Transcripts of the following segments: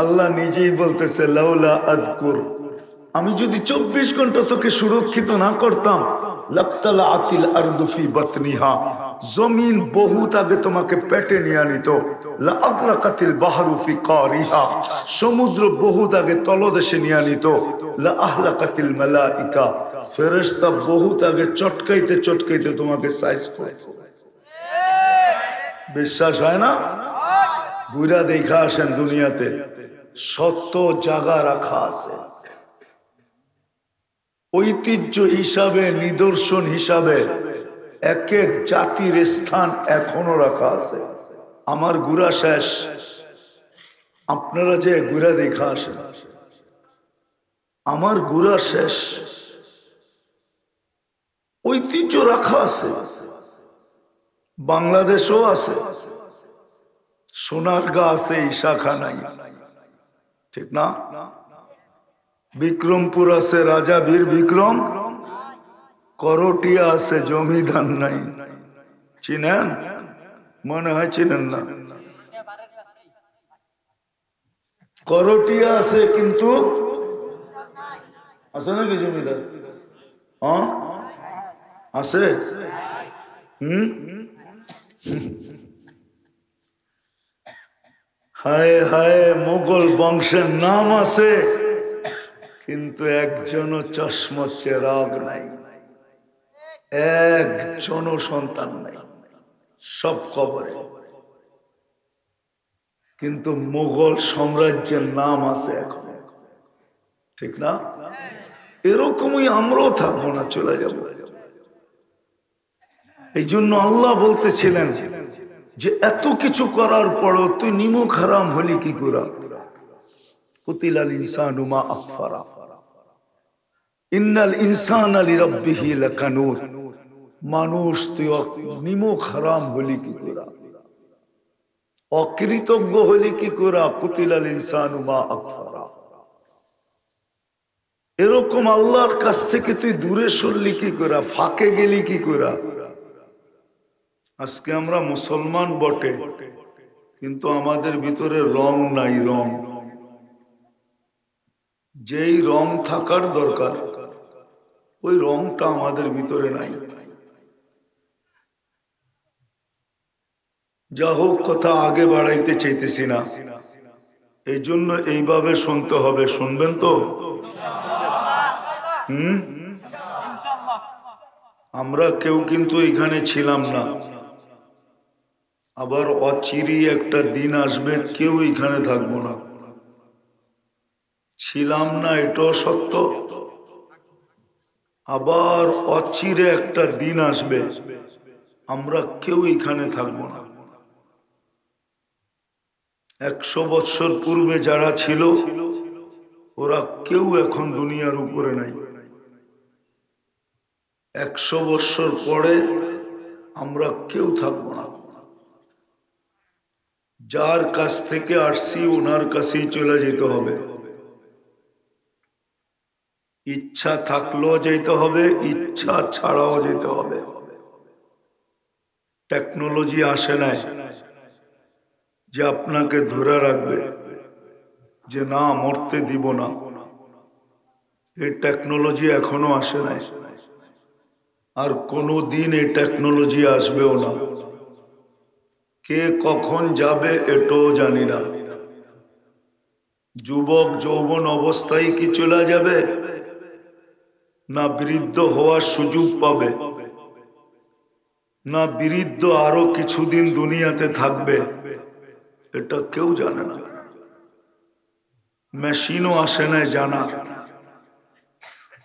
আল্লাহ নিজেই বলতেছে লাউলা আযকুর, আমি যদি 24 ঘন্টা তোকে সুরক্ষিত না করতাম, লাক্তালাআতিল আরদু ফি বাতনিহা, জমিন বহুত আগে তোমাকে পেটে নিয়ে নিত, লা আগরাকাতিল বাহরু ফি কারিহা, সমুদ্র বহুত আগে তলদেশে নিয়ে নিত, লা আহলাকাতিল মালাইকা, ফেরেশতা বহুত আগে চটকাইতে চটকাইতে তোমাকে সাইজ করত। বিশ্বাস হয় না? বুড়া দেখা আসেন দুনিয়াতে, সত্য জায়গা রাখা আছে, ঐতিহ্য হিসাবে, নিদর্শন হিসাবে এক এক জাতির স্থান এখনো রাখা আছে। আমার ঘুরা শেষ, আপনারা যে ঘুরা দেখা আসেন, আমার ঘুরা শেষ, ঐতিহ্য রাখা আছে, বাংলাদেশও আছে, সোনারগাঁ আছে, ঈশাখানাই, ঠিক না? বিক্রমপুর আছে, রাজা বীর বিক্রম, করটিয়া আছে, জমিদার নাই, চিনেন? মনে হয় চিনেন না। করটিয়া আছে কিন্তু আছে নাকি জমিদার? হ্যাঁ আছে। হায় হায়, মুঘল বংশের নাম আছে কিন্তু একজনও চশমা চেরাগ নাই, একজনও সন্তান নাই, সব কবরে। কিন্তু মুঘল সাম্রাজ্যের নাম আছে এখন, ঠিক না? এরকমই আমরাও থাকবো না, চলে যাব। এই জন্য আল্লাহ বলতেছিলেন যে এত কিছু করার পরও তুই নিমক হারাম হলি কি করে? কুতিলাল ইনসানু মা আকফারা, ইন্নাল ইনসানা লিরাব্বিহি লাকানুত, মানুষ তুই নিমক হারাম হলি কি করে? অকৃতজ্ঞ হলি কি করে? কুতিলাল ইনসানু মা আকফারা। এরকম আল্লাহর কাছ থেকে তুই দূরে সরলি কি করে? ফাঁকে গেলি কি করে? আজকে আমরা মুসলমান বটে, কিন্তু আমাদের ভিতরে রং নাই। রং, যেই রং থাকার দরকার ওই রংটা আমাদের ভিতরে নাই। যা হোক, কথা আগে বাড়াইতে চাইতেছি না, এই জন্য এইভাবে শুনতে হবে। শুনবেন তো? আমরা কেউ কিন্তু এখানে ছিলাম না, আবার অচিরি একটা দিন আসবে কেউ এখানে থাকবো না। ছিলাম না এটাও সত্য, আবার অচিরে একটা দিন আসবে আমরা কেউ এখানে থাকবো না। 100 বছর পূর্বে যারা ছিল ওরা কেউ এখন দুনিয়ার উপরে নাই। 100 বছর পরে আমরা কেউ থাকবো না। যার কাছ থেকে আসছি ওনার কাছেই চলে যেতে হবে। ইচ্ছা থাকলেও যেতে হবে, ইচ্ছা ছাড়াও যেতে হবে। টেকনোলজি আসে নাই যে আপনাকে ধরে রাখবে, যে না মরতে দিব না। এই টেকনোলজি এখনো আসে নাই, আর কোনো দিন এই টেকনোলজি আসবেও না। কে কখন যাবে এটাও জানি না। যুবক যৌবন অবস্থায় কি চলে যাবে, না বৃদ্ধ হওয়ার সুযোগ পাবে, না বৃদ্ধ আরো কিছুদিন দুনিয়াতে থাকবে, এটা কেউ জানে না। মেশিনও আসে না জানা।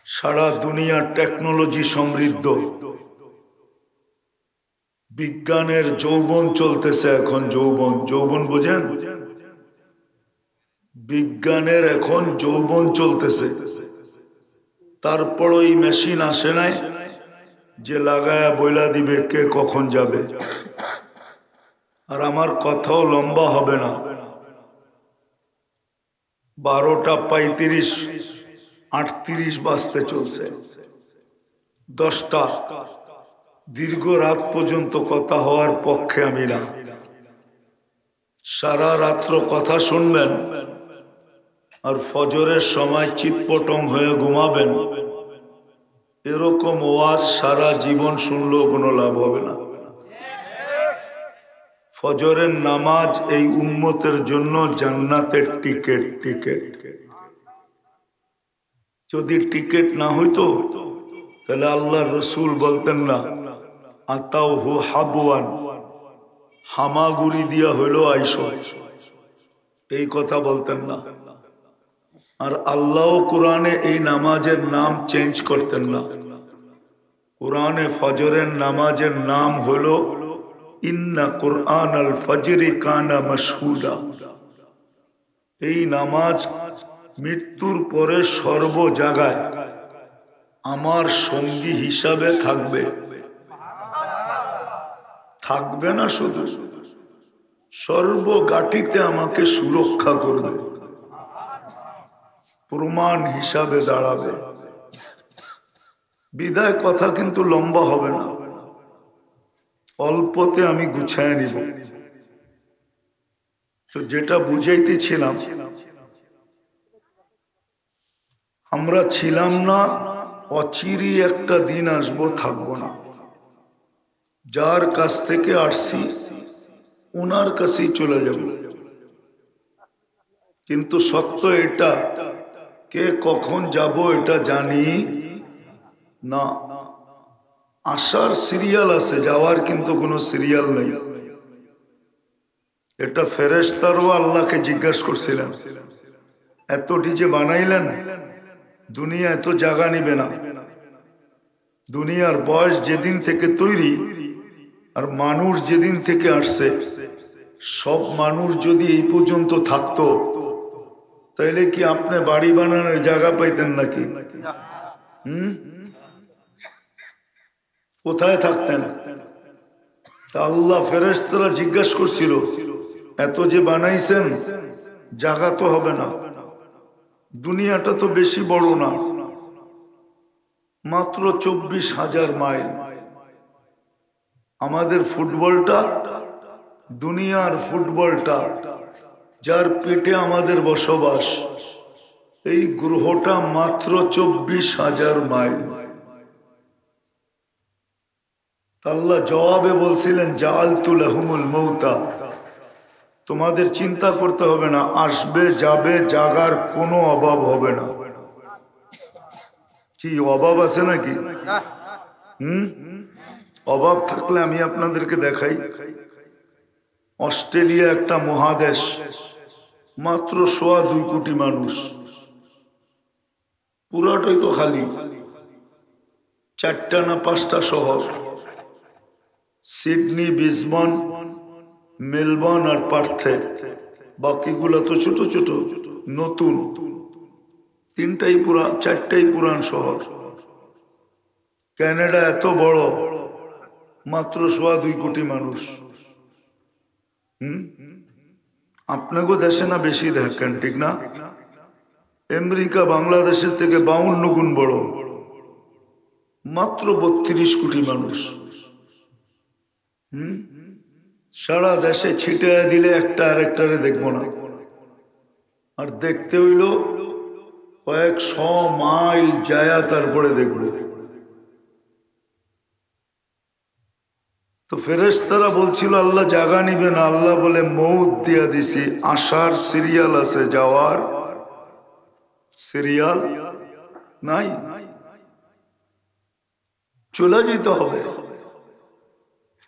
সারা দুনিয়া টেকনোলজি সমৃদ্ধ, বিজ্ঞানের যৌবন চলতেছে এখন। যৌবন, যৌবন বোঝেন? বিজ্ঞানের এখন যৌবন চলতেছে, তারপর ওই মেশিন আসে নাই যে লাগায়া বইলা দিবে কে কখন যাবে। আর আমার কথাও লম্বা হবে না, 12টা 35 38 বাজতে চলছে। 10টা দীর্ঘ রাত পর্যন্ত কথা হওয়ার পক্ষে আমি না। সারা রাত্র কথা শুনবেন, আর ফজরের সময় চিৎপটং হয়ে ঘুমাবেন, এরকম ওয়াজ সারা জীবন শুনলেও কোনো লাভ হবে না। ফজরের নামাজ এই উম্মতের জন্য জান্নাতের টিকেট। যদি টিকেট না হইতো তাহলে আল্লাহর রসুল বলতেন না আতাউহু হাবওয়ান, হামাগুড়ি দিয়া হইলো আইসো, এই কথা বলতেন না। আর আল্লাহ কোরআনে এই নামাজের নাম চেঞ্জ করতেন না। কোরআনে ফজরের নামাজের নাম হলো ইন্না কুরআন আল ফজরি কানা মাশহুদা। এই নামাজ মৃত্যুর পরে সর্ব জায়গায় আমার সঙ্গী হিসাবে থাকবে। থাকবে না শুধু, সর্বগাঠিতে আমাকে সুরক্ষা করবে, প্রমাণ হিসাবে দাঁড়াবে। বিদায় কথা কিন্তু লম্বা হবে না, অল্পতে আমি গুছায় নিব। তো যেটা বুঝাইতেছিলাম, আমরা ছিলাম না, অচিরি একটা দিন আসবো থাকবো না। যার কাছ থেকে আসছি ওনার কাছেই চলে যাব। কিন্তু সত্য এটা, কে কখন যাব এটা জানি না। আসার সিরিয়াল আছে, যাওয়ার কিন্তু কোনো সিরিয়াল নেই। এটা ফেরেশতারও আল্লাহকে জিজ্ঞাসা করছিলেন, এতটি যে বানাইলেন, দুনিয়া এত জায়গা নিবে না। দুনিয়ার বয়স যেদিন থেকে তৈরি আর মানুষ যেদিন থেকে আসছে, সব মানুষ যদি এই পর্যন্ত থাকতো তাইলে কি আপনি বাড়ি বানানোর জায়গা পাইতেন নাকি? কোথায় থাকতেন? আল্লাহ ফেরেশতারা জিজ্ঞাসা করছিল, এত যে বানাইছেন জায়গা তো হবে না। দুনিয়াটা তো বেশি বড় না, মাত্র 24,000 মাইল। আমাদের ফুটবলটা, দুনিয়ার ফুটবলটা, যার পেটে আমাদের বসবাস, এই গ্রহটা মাত্র 24,000 মাইল। আল্লাহ জবাবে বলছিলেন জাআলতু লাহুমুল মাউতা, তোমাদের চিন্তা করতে হবে না, আসবে যাবে, জাগার কোনো অভাব হবে না। কি অভাব আছে নাকি? অভাব থাকলে আমি আপনাদেরকে দেখাই। অস্ট্রেলিয়া একটা মহাদেশ, মাত্র 2.25 কোটি মানুষ, পুরাটাই তো খালি। 4টা না 5টা শহর, সিডনি, ব্রিসবেন, মেলবোর্ন আর পার্থে। বাকিগুলো তো ছোট ছোট নতুন, 4টাই পুরান শহর। কানাডা এত বড়, মাত্র 2.25 কোটি মানুষ। আপনাকে দেশে না বেশি দেখেন, ঠিক না? আমেরিকা বাংলাদেশের থেকে 52 গুণ বড়, মাত্র 32 কোটি মানুষ। সারা দেশে ছিটে দিলে একটা আর একটারে দেখবো না, আর দেখতে হইল কয়েকশো মাইল যায়া তারপরে দেখব। তো ফেরেশতারা বলছিল আল্লাহ জায়গা নিবে না। আল্লাহ বলে মৌত দিয়া দিছি, আসার সিরিয়াল আছে, যাওয়ার সিরিয়াল নাই। চলে যেতে হবে,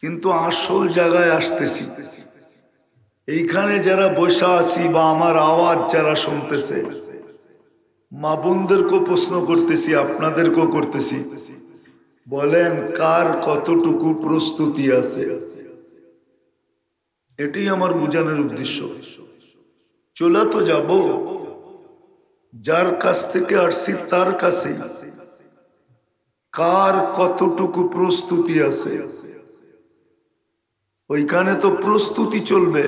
কিন্তু আসল জায়গায় আসতেছি। এইখানে যারা বসে আছি বা আমার আওয়াজ যারা শুনতেছে, মা বোনদেরকেও প্রশ্ন করতেছি, আপনাদেরকেও করতেছি, বলেন কার কতটুকু প্রস্তুতি আছে? এটাই আমার বোঝানোর উদ্দেশ্য। চলে তো যাব, যার কাছ থেকে আসছি তার কাছে কার কতটুকু প্রস্তুতি আছে, ওইখানে তো প্রস্তুতি চলবে।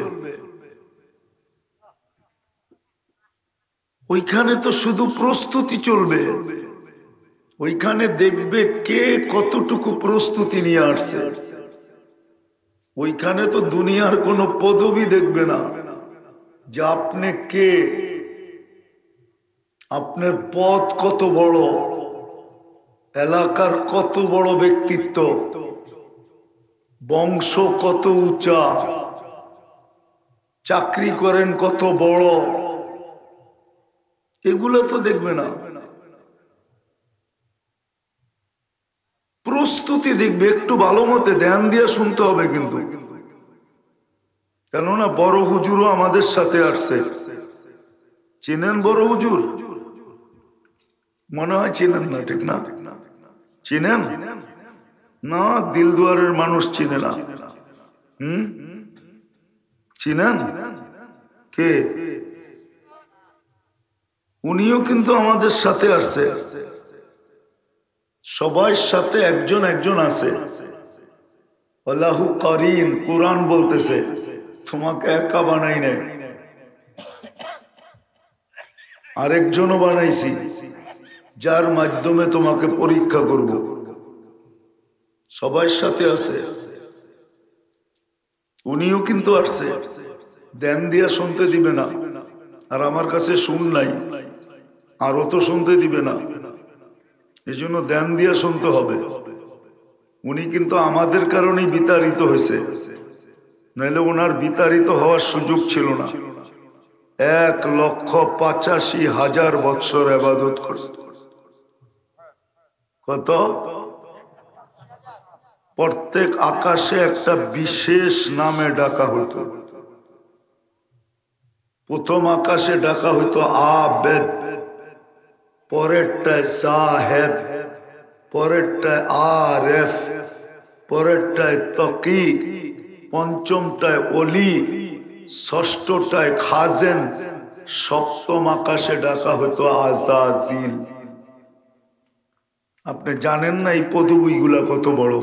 ওইখানে তো শুধু প্রস্তুতি চলবে। ওইখানে দেখবে কে কতটুকু প্রস্তুতি নিয়ে আসছে। ওইখানে তো দুনিয়ার কোনো পদবি দেখবে না যে আপনি কে, আপনার পদ কত বড়, এলাকার কত বড় ব্যক্তিত্ব, বংশ কত উঁচা, চাকরি করেন কত বড়, এগুলো তো দেখবে না। প্রস্তুতি দেখবে, একটু ভালো মতে ধ্যান দিয়ে শুনতে হবে কিন্তু, কেননা বড় হুজুরও আমাদের সাথে আসছে। চিনেন বড় হুজুর? মনে হয় চিনেন না, ঠিক না? চিনেন না? দিলদুয়ারের মানুষ চিনে না। চিনেন কে? উনিও কিন্তু আমাদের সাথে আসছে, সবার সাথে একজন একজন আছে। আল্লাহু কারীম, কুরআন বলতেছে তোমাকে একা বানাই নাই, আরেকজনও বানাইছি যার মাধ্যমে তোমাকে পরীক্ষা করব। সবার সাথে আছে, উনিও কিন্তু আসছে। ধ্যান দিয়া শুনতে দিবে না, আর আমার কাছে শুন নাই, আরো তো শুনতে দিবে না। এই জন্য ধ্যান দিয়া শুনতে হবে। উনি কিন্তু আমাদের কারণেই বিতাড়িত হয়েছে, নাহলে ওনার বিতাড়িত হওয়ার সুযোগ ছিল না। 1,85,000 বৎসর ইবাদত করছে। কত? প্রত্যেক আকাশে একটা বিশেষ নামে ডাকা হতো। প্রথম আকাশে ডাকা হইতো আবেদ, পরেরটায় জাহেদ, পরেরটায় আরেফ, পরেরটায় তকি, পঞ্চমটায় অলি, ষষ্ঠটায় খাজেন, সপ্তম আকাশে ডাকা হতো আজাজিল। আপনি জানেন না এই পদবীগুলা কত বড়?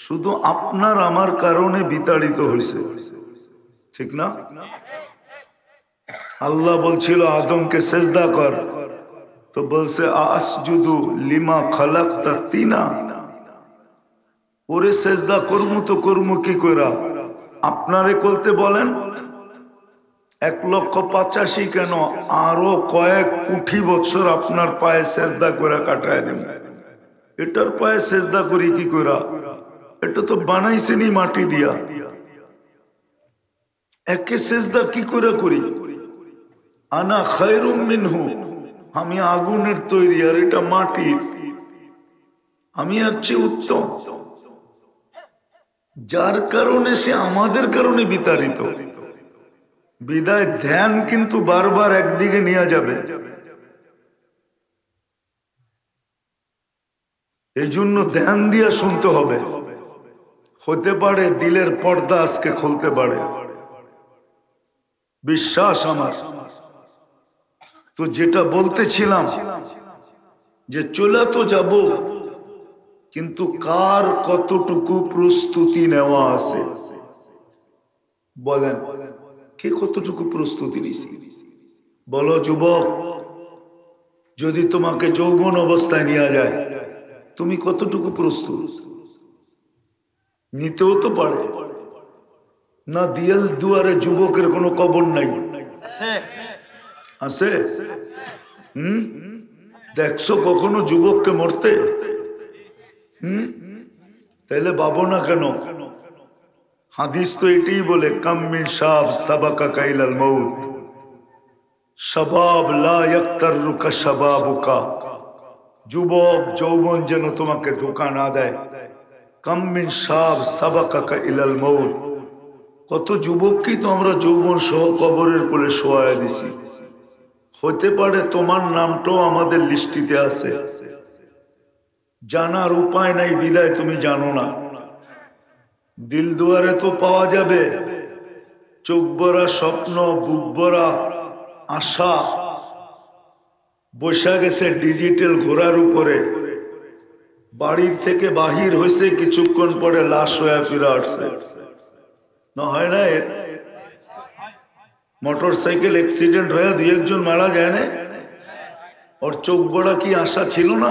শুধু আপনার আমার কারণে বিতাড়িত হয়েছে, ঠিক না? আল্লাহ বলছিল আদমকে সেজদা কর, তো বলছে আসজুদু লিমা খালাকতা তিনা। ওরে সেজদা করমু তো করমু কি কইরা? আপনারে করতে বলেন 1,85,000 কেন, আরো কয়েক কোটি বছর আপনার পায়ে সেজদা করে কাটায় দেব। এটার পায়ে সেজদা করি কি কইরা? এটা তো বানাইছেনি মাটি দিয়া, একে সেজদা কি করে করি? আনা খায়রুম মিনহু, আমি আগুনের তৈরি আর এটা মাটির, আমি আর চেয়ে উত্তম। যার কারণে সে আমাদের কারণে বিতাড়িত। বিদায় ধ্যান কিন্তু বারবার একদিকে নিয়ে যাবে। এই জন্য ধ্যান দিয়ে শুনতে হবে। হতে পারে দিলের পর্দা আজকে খুলতে পারে, বিশ্বাস আমার। তো যেটা বলতেছিলাম যে চলে তো যাব, কিন্তু কার কতটুকু প্রস্তুতি নেওয়া আছে বলেন? কে কতটুকু প্রস্তুতি নিছি? বলো যুবক, যদি তোমাকে যৌবন অবস্থায় নিয়ে যায়, তুমি কতটুকু প্রস্তুত? নিতেও তো পারে না। দিয়াল দুয়ারে যুবকের কোনো কবর নাই, আছে? দেখছো কখনো যুবককে মরতে? তাইলে ভাবো না কেন? হাদিস তো এটাই বলে, কাম মিন শাব সাবাকা কাইলাল মউত, শাবাব লা ইয়াক্তারুকা শাবাবুকা। যুবক যৌবন যেন তোমাকে ধোঁকা না দেয়। কাম মিন শাব সাবাকা কাইলাল মউত, কত যুবককেই তো আমরা যৌবন সহ কবরের কোলে শোয়ায় দিছি। হতে পারে তোমার নামটাও আমাদের লিস্টিতে আছে, জানার উপায় নাই বিদায় তুমি জানো না। দিল দুয়ারে তো পাওয়া যাবে, চোখ ভরা স্বপ্ন, বুক ভরা আশা বসা গেছে ডিজিটাল ঘোড়ার উপরে। বাড়ির থেকে বাহির হয়েছে, কিছুক্ষণ পরে লাশ হয়ে ফিরে আসছে। না হয় না? মোটর সাইকেল অ্যাক্সিডেন্ট হয়ে 2-1 মারা যায় না? ওর চোখ ভরা কি আশা ছিল না?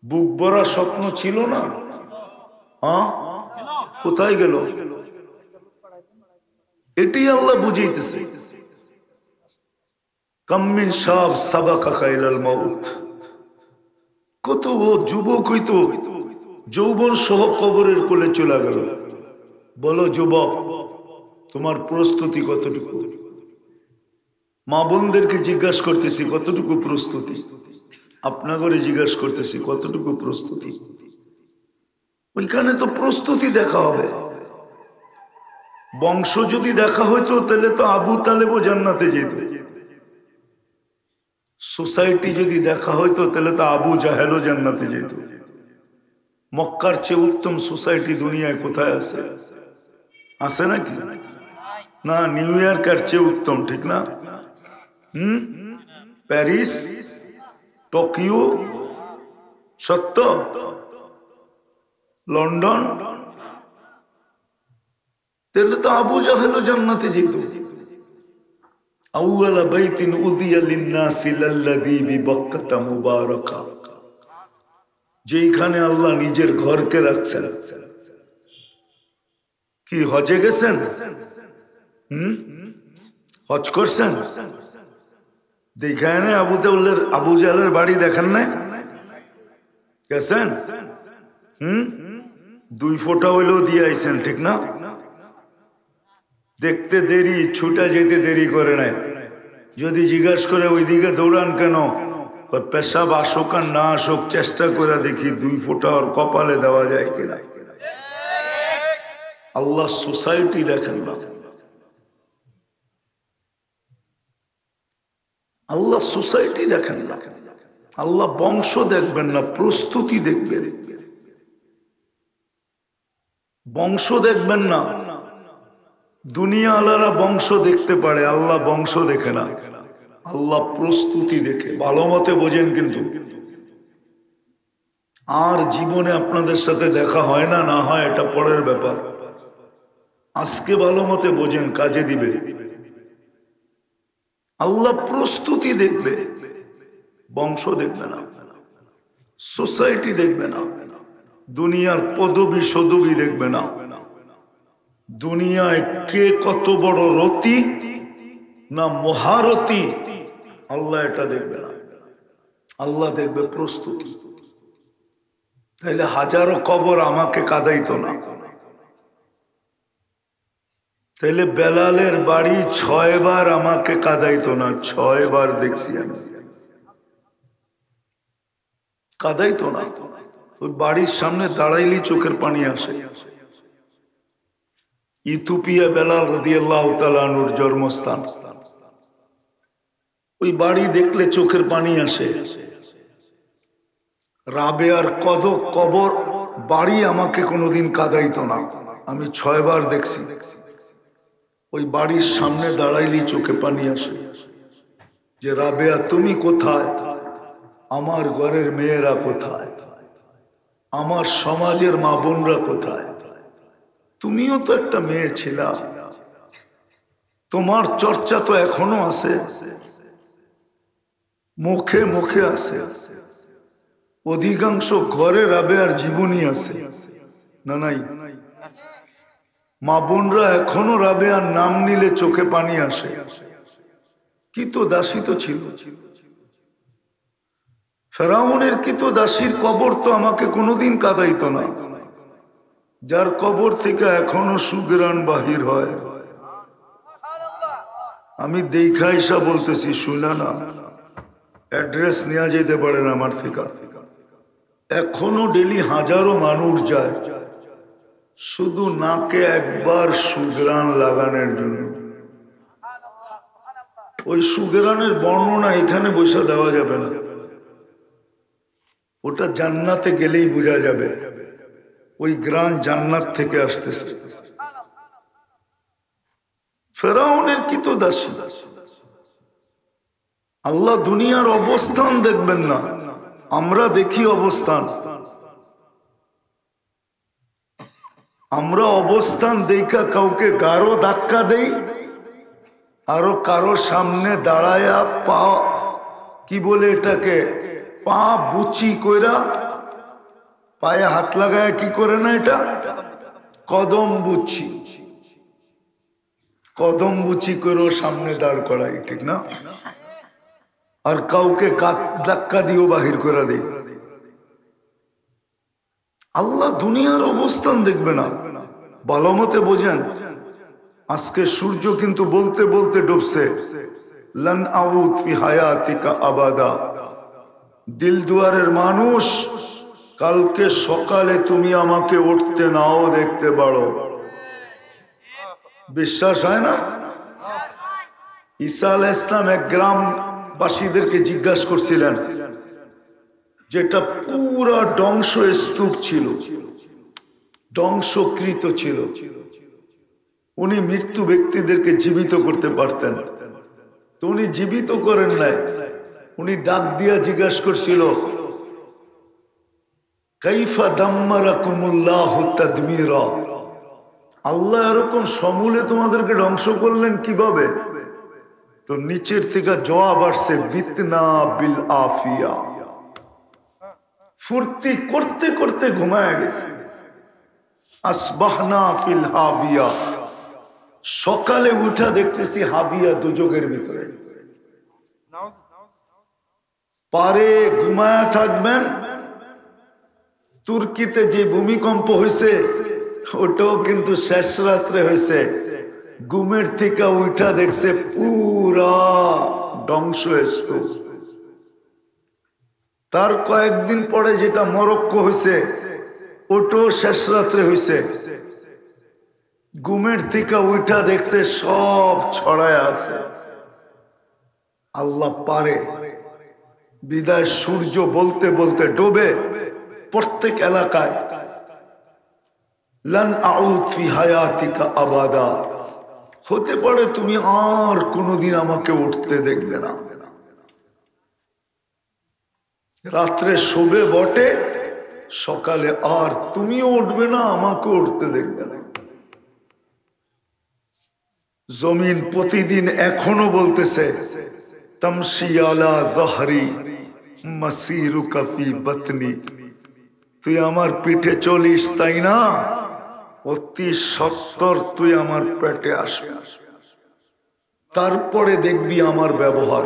বুক ভরা স্বপ্ন ছিল না? হ্যাঁ, কোথায় গেল? এটি আল্লাহ বুঝাইতেছে। কাম মিন শাব সাবাকা ইলাল মাউত, কত যুবক হইতো যৌবন সহ কবরের কোলে চলে গেল। বলো যুবক, তোমার প্রস্তুতি কতটুকু? মা বোনদেরকে জিজ্ঞাসা করতেছি কতটুকু প্রস্তুতি, আপনাকে জিজ্ঞাসা করতেছি কতটুকু প্রস্তুতি। ওইখানে তো প্রস্তুতি দেখা হবে। বংশ যদি দেখা হইতো তাহলে তো আবু তালেবও জান্নাতে যেত। সোসাইটি যদি দেখা হইতো তাহলে তো আবু জাহেলও জান্নাতে যেত। মক্কার চেয়ে উত্তম সোসাইটি দুনিয়ায় কোথায় আছে? আছে নাকি? না, নিউ ইয়র্কের চেয়ে উত্তম, ঠিক না? প্যারিস, টোকিও, সত্য, লন্ডন, তাহলে তো আবু জাহেলও জান্নাতে যেত। আউয়ালা বাইতিন উদিয়া লিন্নাসি লাল্লাযী বিবাক্কাতা মুবারাকা, যেখানে আল্লাহ নিজের ঘরকে রাখছেন। কি হজে গেছেন? হজ করছেন? দেখায় না আবু জাহেলের বাড়ি দেখেন না? গেছেন? 2 ফোঁটা হইলেও দিয়ে আইছেন, ঠিক না? দেখতে দেরি, ছুটা যেতে দেরি করে নাই। যদি জিজ্ঞাসা করে ওইদিকে দৌড়ান কেন, পেশাব আসুক আর না আসুক চেষ্টা করে দেখি 2 ফোঁটা ওর কপালে দেওয়া যায় কিনা। আল্লাহ সোসাইটি দেখেন না, আল্লাহ সোসাইটি দেখেন না, আল্লাহ বংশ দেখবেন না, প্রস্তুতি দেখবেন। বংশ দেখবেন না। দুনিয়া আলারা বংশ দেখতে পারে, আল্লাহ বংশ দেখে না, আল্লাহ প্রস্তুতি দেখে। ভালো মতে বোঝেন কিন্তু। আর জীবনে আপনাদের সাথে দেখা হয় না না হয় এটা পরের ব্যাপার। আজকে ভালো মতে বোঝেন, কাজে দিবে। আল্লাহ প্রস্তুতি দেখবে, বংশ দেখবে না, সোসাইটি দেখবে না, দুনিয়ার পদবি সদবি দেখবে না, দুনিয়ায় কে কত বড় রতি না মহারতি, আল্লাহ এটা দেখবে না। আল্লাহ দেখবে প্রস্তুতি। তাইলে হাজারো কবর আমাকে কাঁদাইতো না। তাইলে বেলালের বাড়ি 6 বার আমাকে কাঁদাইতো না, 6 বার দেখছি আমি, কাঁদাইতো না। ওই বাড়ির সামনে দাঁড়াইলি চোখের পানি আসে। ইথিওপিয়া বেলাল রাদিয়াল্লাহু তাআলা আনহুর জন্মস্থান। ওই বাড়ি দেখলে চোখের পানি আসে। রাবেয়ার কবর বাড়ি আমাকে কোনোদিন কাঁদাইতো না, আমি 6 বার দেখছি। ওই বাড়ির সামনে দাঁড়াইলি চোখে পানি আসে যে রাবেয়া তুমি কোথায়, আমার ঘরের মেয়েরা কোথায়, আমার সমাজের মা বোনরা কোথায়? তুমিও তো একটা মেয়ে ছিলা, তোমার চর্চা তো এখনো আছে, মুখে মুখে আছে। অধিকাংশ ঘরে রাবেয়ার জীবনী আছে না নাই? মা বোনরা এখনো রাবেয়ার নাম নিলে চোখে পানি আসে। কি তো দাসী তো ছিল। ফেরাউনের কি তো দাসীর কবর তো আমাকে কোনোদিন কাঁদাইতো না, যার কবর থেকে এখনো সুগ্রাণ বাহির হয়। আমি দেখা ইসা বলতেছি, শুনে না, অ্যাড্রেস নেওয়া যেতে পারেন আমার থেকে। এখনো ডেলি হাজারো মানুষ যায় শুধু নাকে একবার সুগ্রাণ লাগানোর জন্য। ওই সুগ্রাণের বর্ণনা এখানে বসে দেওয়া যাবে না, ওটা জান্নাতে গেলেই বোঝা যাবে। ওই গ্রান জান্নাত থেকে আসতেছে। ফেরাউনের কি তো দাসী। আল্লাহ দুনিয়ার অবস্থান দেখবেন না, আমরা দেখি অবস্থান। আমরা অবস্থান দেখা কাউকে গাঢ় ধাক্কা দেই, আরো কারো সামনে দাঁড়ায়া পা কি বলে এটাকে, পা বুচি কইরা, পায়ে হাত লাগায় কি করে না, এটা কদম বুচি, কদম বুচি করে সামনে দাঁড় করাই, ঠিক না? আর কাউকে ধাক্কা দিয়েও বাহির করে দিই। আল্লাহ দুনিয়ার অবস্থান দেখবে না, ভালো মতে বোঝেন। আজকে সূর্য কিন্তু বলতে বলতে ডুবছে, লান আউদ ফি হায়াতিকা আবাদা। দিল দুয়ারের মানুষ, কালকে সকালে তুমি আমাকে উঠতে নাও দেখতে পারো। বিশ্বাস হয় না? ঈসা আলাইহিস সালাম এক গ্রামবাসীদেরকে জিজ্ঞাসা করছিলেন, যেটা পুরা ধ্বংস স্তূপ ছিল, ধ্বংসকৃত ছিল, উনি মৃত্যু ব্যক্তিদেরকে জীবিত করতে পারতেন, তো উনি জীবিত করেন নাই। উনি ডাক দিয়া জিজ্ঞাসা করছিল, কাইফা দাম্মারাকুমুল্লাহু তাদমিরা, আল্লাহ এরকম সমূলে তোমাদেরকে ধ্বংস করলেন কিভাবে? তো নিচের থেকে জবাব আসছে, বিতনা বিল আফিয়া, ফুর্তি করতে করতে ঘুমায় গেছে। আসবাহনা ফিল হাবিয়া, সকালে উঠা দেখতেছি হাবিয়া, দুজকের ভিতরে। পারে ঘুমায়া থাকবেন। তুর্কিতে যে ভূমিকম্প হয়েছে ওটাও কিন্তু শেষ রাত্রে হয়েছে। ঘুমের থেকে উঠা দেখছে পুরা ধ্বংসস্তূপ। তার কয়েকদিন পরে যেটা মরক্কো হয়েছে ওটাও শেষ রাত্রে হয়েছে। ঘুমের থেকে উঠা দেখছে সব ছড়ায় আছে। আল্লাহ পারে বিদায় সূর্য বলতে বলতে ডোবে প্রত্যেক এলাকায়। লান আউদ ফি হায়াতিকা আবাদা, হতে পারে তুমি আর কোনোদিন আমাকে উঠতে দেখবে না। রাত্রে শোবে বটে, সকালে আর তুমিও উঠবে না, আমাকে উঠতে দেখবে না। জমিন প্রতিদিন এখনো বলতেছে, তামশি আলা যহরি মাসিরুকা ফি বাতনি, তুই আমার পিঠে চলিস তাই না, অতি সত্বর তুই আমার পেটে আসবি, তারপরে দেখবি আমার ব্যবহার।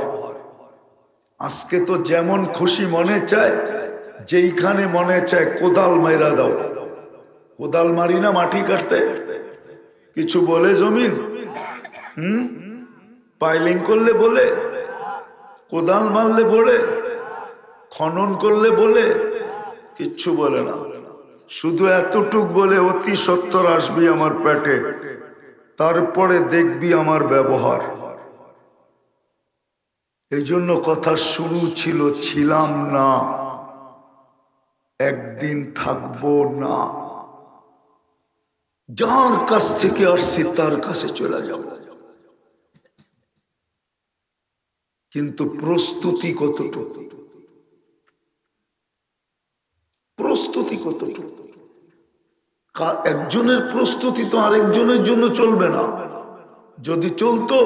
আজকে তো যেমন খুশি মনে চায়, যেইখানে মনে চায় কোদাল মাইরা দাও। কোদাল মারি না মাটি কাটতে, কিছু বলে জমিন? পাইলিং করলে বলে, কোদাল মারলে বলে, খনন করলে বলে, কিচ্ছু বলে না। শুধু এতটুক বলে, অতি সত্বর আসবি আমার পেটে, তারপরে দেখবি আমার ব্যবহার। এই জন্য কথা শুরু ছিল, ছিলাম না, একদিন থাকবো না। যার কাছ থেকে আসছি তার কাছে চলে যাব। কিন্তু প্রস্তুতি কতটুকু? প্রস্তুতি কতটুকু? একজনের প্রস্তুতি তো আরেকজনের জন্য চলবে না। যদি চলতো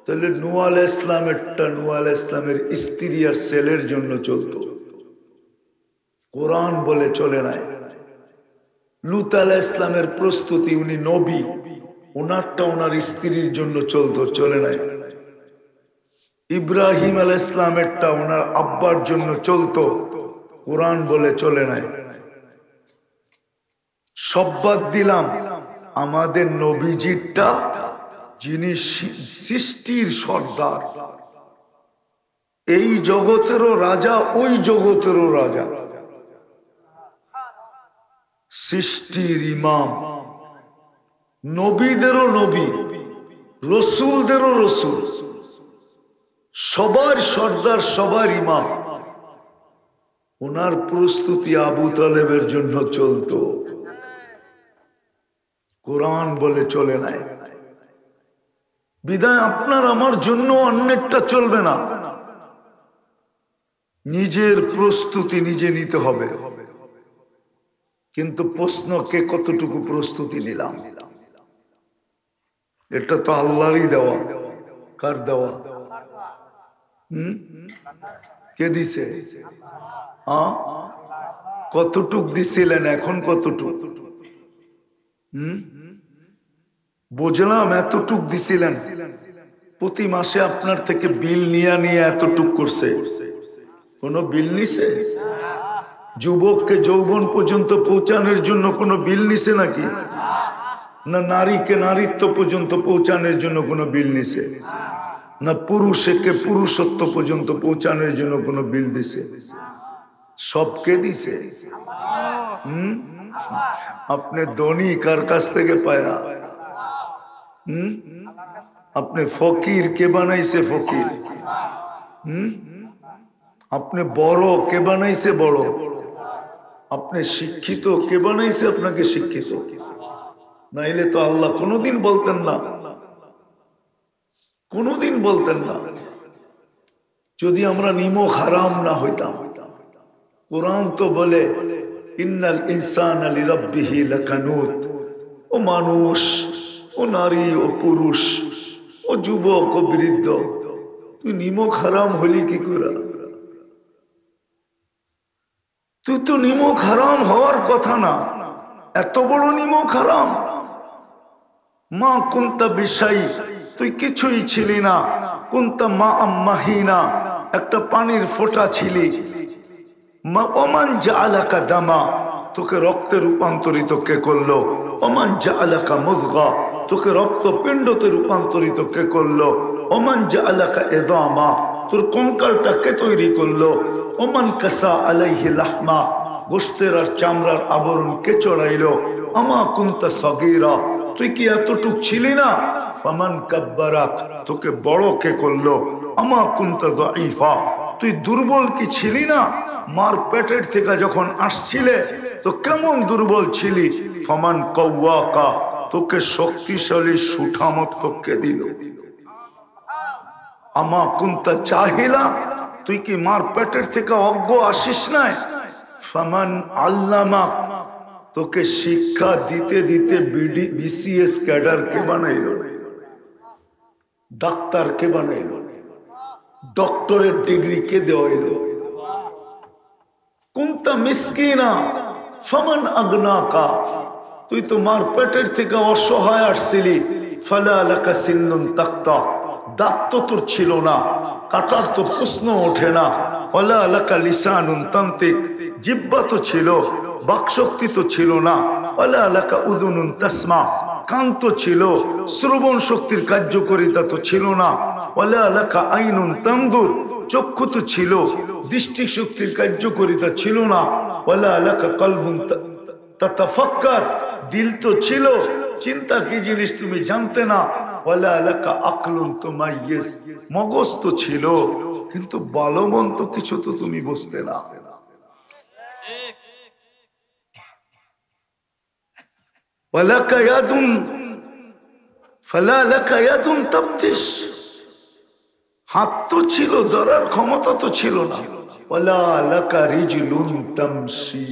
তাহলে নূহ আলাইহিস ইসলামেরটা নূহ আলাইহিস ইসলামের স্ত্রী আর ছেলের জন্য চলতো। কোরআন বলে চলে নাই। লূত আলাইহিস ইসলামের প্রস্তুতি, উনি নবী, ওনারটা ওনার স্ত্রীর জন্য চলতো, চলে নাই। ইব্রাহিম আলাইহিস ইসলামেরটা ওনার আব্বার জন্য চলতো, কোরআন বলে চলে নাই। সব বাদ দিলাম, আমাদের নবীজিটা, যিনি সৃষ্টির সর্দার, এই জগতেরও রাজা, ওই জগতেরও রাজা, সৃষ্টির ইমাম, নবীদেরও নবী, রসুলদেরও রসুল, সবার সর্দার, সবার ইমাম। ওনার প্রস্তুতি আবু তালেবের জন্য চলতো, কোরআন বলে চলে নাই। বিদায় আপনার আমার জন্য অন্যেরটা চলবে না। নিজের প্রস্তুতি নিজে নিতে হবে। কিন্তু প্রশ্ন, কে কতটুকু প্রস্তুতি নিলাম? এটা তো আল্লাহরই দেওয়া। কার দেওয়া? কে দিছে? কতটুক দিছিলেন, এখন কতটুক? বুঝলাম এতটুক দিছিলেন, প্রতি মাসে আপনার থেকে বিল নিয়ে নিয়ে এতটুক করছে, কোনো বিল নিছে? যুবককে যৌবন পর্যন্ত পৌঁছানোর জন্য কোনো বিল নিছে নাকি? না নারীকে নারীত্ব পর্যন্ত পৌঁছানোর জন্য কোনো বিল নিছে? না পুরুষকে পুরুষত্ব পর্যন্ত পৌঁছানোর জন্য কোনো বিল দিছে? সবকে দিছে। আপনি ধনী কার কাছ থেকে পায়া? আপনি ফকির কে বানাইছে ফকির? আপনি বড় কে বানাইছে বড়? আপনি শিক্ষিত কে বানাইছে আপনাকে শিক্ষিত? নাইলে তো আল্লাহ কোনোদিন বলতেন না, কোনোদিন বলতেন না। যদি আমরা নিমক হারাম না হইতাম। কোরআন তো বলে ইন্নাল ইনসানা লিরাব্বিহি লাকানুত। ও মানুষ, ও নারী, ও পুরুষ, ও যুবক, ও বৃদ্ধ, তুই নিমক হারাম হলি কি করে? তুই তো নিমক হারাম হওয়ার কথা না, এত বড় নিমক হারাম। মা কুনতা বিশাই, তুই কিছুই ছিলি না। কুনতা মা মাহিনা, একটা পানির ফোঁটা ছিলি। ওমান জাআলাকা দামা, তোকে রক্তে রূপান্তরিত কে করলো? ওমান জাআলাকা মুযগা, তোকে রক্তপিণ্ডতে রূপান্তরিত কে করলো? ওমান জাআলাকা ইযামা, তোর কঙ্কালটা কে তৈরি করলো? ওমান কাসা আলাইহি লাহমা, গোশতের আর চামড়ার আবরণ কে চড়াইলো? আমা কুনতা সগীরা, তুই কি এতটুক ছিলি না? ফামান কাব্বারাক, তোকে বড় কে করলো? আমা কুনতা দাঈফা, তুই দুর্বল কি ছিলি না? মার পেটের থেকে যখন আসছিলে তো কেমন দুর্বল ছিলি? ফামান কাওয়াকা, তোকে শক্তিশালী সুঠামত কে দিল? আমা কুনতা জাহিলা, তুই কি মার পেটের থেকে অজ্ঞ আসিস নাই? ফামান আল্লামাক, তোকে শিক্ষা দিতে দিতে বিসিএস ক্যাডার কে বানাইলো? ডাক্তার কে বানাইলো? ডক্টরের ডিগ্রি কে দেওয়াইলো? কুনতা মিসকিনা ফামান আগনাকা, তুই তো মার পেটের থেকে অসহায় আসছিলি। ফালা লাকা সিন্নুন তাক্তা, দাঁত তো তোর ছিল না, কাটার তো প্রশ্ন ওঠে না। ওয়ালা লাকা লিসানুন তান্তিক, জিহ্বা তো ছিল, বাকশক্তি তো ছিল না। ওয়ালা লাকা উযুনুন তাসমা, কান তো ছিল, শ্রবণ শক্তির কার্যকারিতা তো ছিল না। ওয়ালা লাকা আইনুন তানদুর, চক্ষু তো ছিল, দৃষ্টি শক্তির কার্যকারিতা ছিল না। ওয়ালা লাকা কলবুন তাতাফাক্কার, দিল তো ছিল, চিন্তা কি জিনিস তুমি জানতে না। ওয়ালা লাকা আকলুন তুমাইয়িজ, মগজ তো ছিল কিন্তু ভালো মন্দ কিছু তো তুমি বুঝতে না। ওয়ালাকা ইয়াদুন ফালা লাকা ইয়াদুন তাবতিশ, হাত তো ছিল, ধরার ক্ষমতা তো ছিল না। ওয়ালা লাকা রিজলুন তামশি,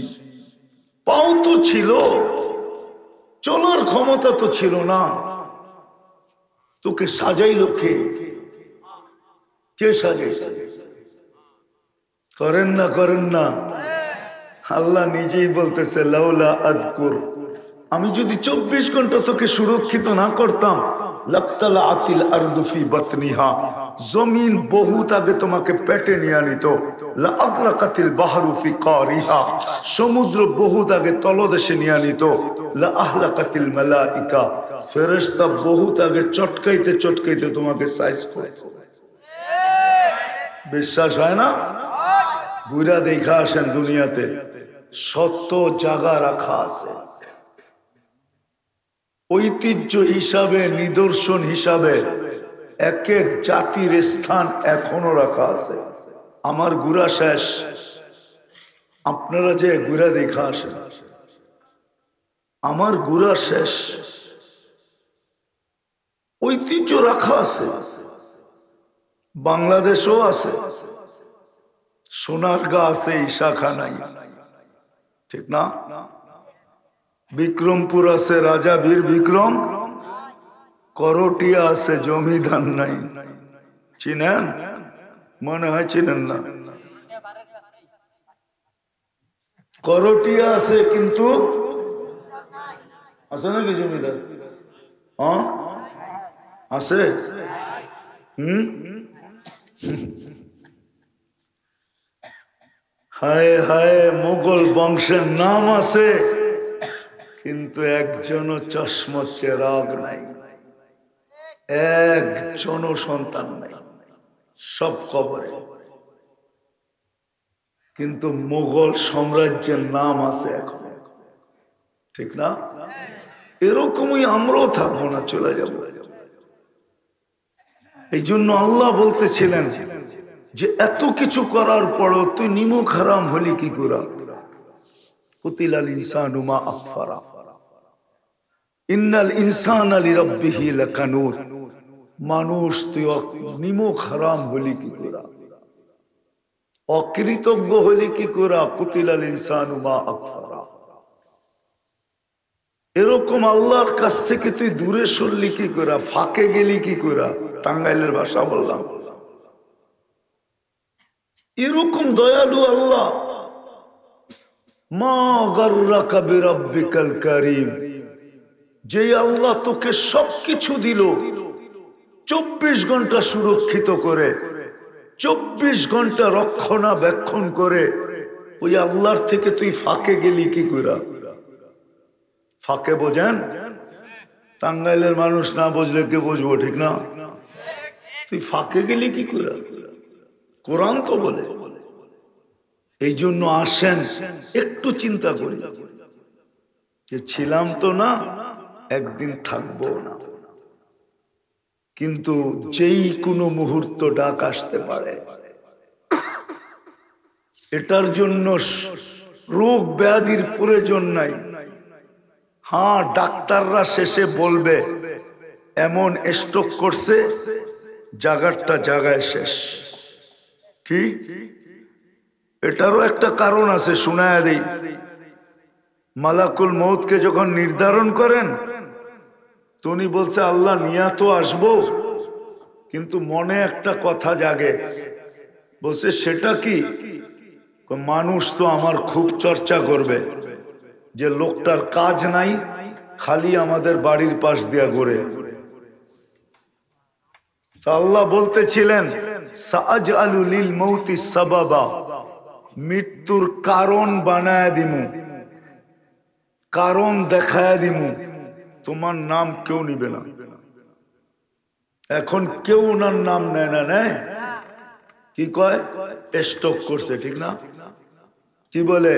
পাও তো ছিল, চলার ক্ষমতা তো ছিল না। তোকে সাজাইলো কে? কে সাজাইছে? করেন না, করেন না। আল্লাহ নিজেই বলতেছে লাউলা আযকুর, আমি যদি 24 ঘন্টা তোকে সুরক্ষিত না করতাম, লাক্তালা আতিল আরদু ফি বাতনিহা, জমিন বহুত আগে তোমাকে পেটে নিয়ে নিত। লা আগরাকাতিল বাহরু ফি কারিহা, সমুদ্র বহুত আগে তলদেশে নিয়ে নিত। লা আহলাকাতিল মালাইকা, ফেরেশতা বহুত আগে চটকাইতে চটকাইতে তোমাকে সাইজ করত। বিশ্বাস হয় না? বুইরা দেখা আসেন দুনিয়াতে, সত্য জায়গা রাখা আছে, ঐতিহ্য হিসাবে, নিদর্শন হিসাবে এক এক জাতির স্থান এখনো রাখা আছে। আমার ঘুরা শেষ, আপনারা যে ঘুরা দেখা আসেন, আমার ঘুরা শেষ, ঐতিহ্য রাখা আছে। বাংলাদেশও আছে, সোনারগাঁ আছে, ঈশাখানাই, ঠিক না? বিক্রমপুর আছে, রাজা বীর বিক্রম। করটিয়া আছে, জমিদার নাই। চিনেন? মনে হয় চিনেন না। করটিয়া আছে কিন্তু আছে নাকি জমিদার? হ্যাঁ আছে। হুম, হায় হায়, মোগল বংশের নাম আছে কিন্তু একজনও চশমা চেরাগ নাই, একজনও সন্তান নাই, সব কবরে। কিন্তু মোগল সাম্রাজ্যের নাম আছে এখন, ঠিক না? এরকমই আমরাও থাকবো না, চলে যাব। এই জন্য আল্লাহ বলতেছিলেন যে এত কিছু করার পরও তুই নিমক হারাম হলি কি করে? কুতিলাল ইনসানু মা আকফারা ইন্নাল ইনসানা লিরাব্বিহি লাকানুত। মানুষ তুই নিমক হারাম হলি কি করে? অকৃতজ্ঞ হলি কি করে? কুতিলাল ইনসানু মা আকফারা। এরকম আল্লাহর কাছ থেকে তুই দূরে সরলি কি করে? ফাঁকে গেলি কি করে? টাঙ্গাইলের ভাষা বললাম। এরকম দয়ালু আল্লাহ। মা গাররাকা বিরাব্বিকাল কারীম, যে আল্লাহ তোকে সবকিছু দিল, 24 ঘন্টা সুরক্ষিত করে, 24 ঘন্টা রক্ষণাবেক্ষণ করে, ওই আল্লাহর থেকে তুই ফাঁকে গেলি কি করে? ফাঁকে বোঝেন? টাঙ্গাইলের মানুষ না বুঝলে কে বুঝবো, ঠিক না? তুই ফাঁকে গেলি কি করে? কোরআন তো বলে। এই জন্য আসেন একটু চিন্তা করি যে ছিলাম তো না, একদিন থাকবো না, কিন্তু যেই কোনো মুহূর্ত ডাক আসতে পারে। এটার জন্য রোগ ব্যাধির প্রয়োজন নাই। হ্যাঁ, ডাক্তাররা শেষে বলবে এমন স্ট্রোক করছে, জায়গাটা জায়গায় শেষ। কি? এটারও একটা কারণ আছে, শোনায় দেই। মালাকুল মউতকে যখন নির্ধারণ করেন, উনি বলছে আল্লাহ নিয়া তো আসবো, কিন্তু মনে একটা কথা জাগে। বলছে সেটা কি? মানুষ তো আমার খুব চর্চা করবে যে লোকটার কাজ নাই, খালি আমাদের বাড়ির পাশ দিয়া ঘুরে। আল্লাহ বলতেছিলেন সাআজআলু লিল মউতি সাবাবা, মৃত্যুর কারণ বানায় দিমু, কারণ দেখায় দিমু, তোমার নাম কেউ নিবে না। এখন কেউ ওনার নাম নেয় না, নেয়? কি কয়? স্ট্রোক করছে, ঠিক না? কি বলে?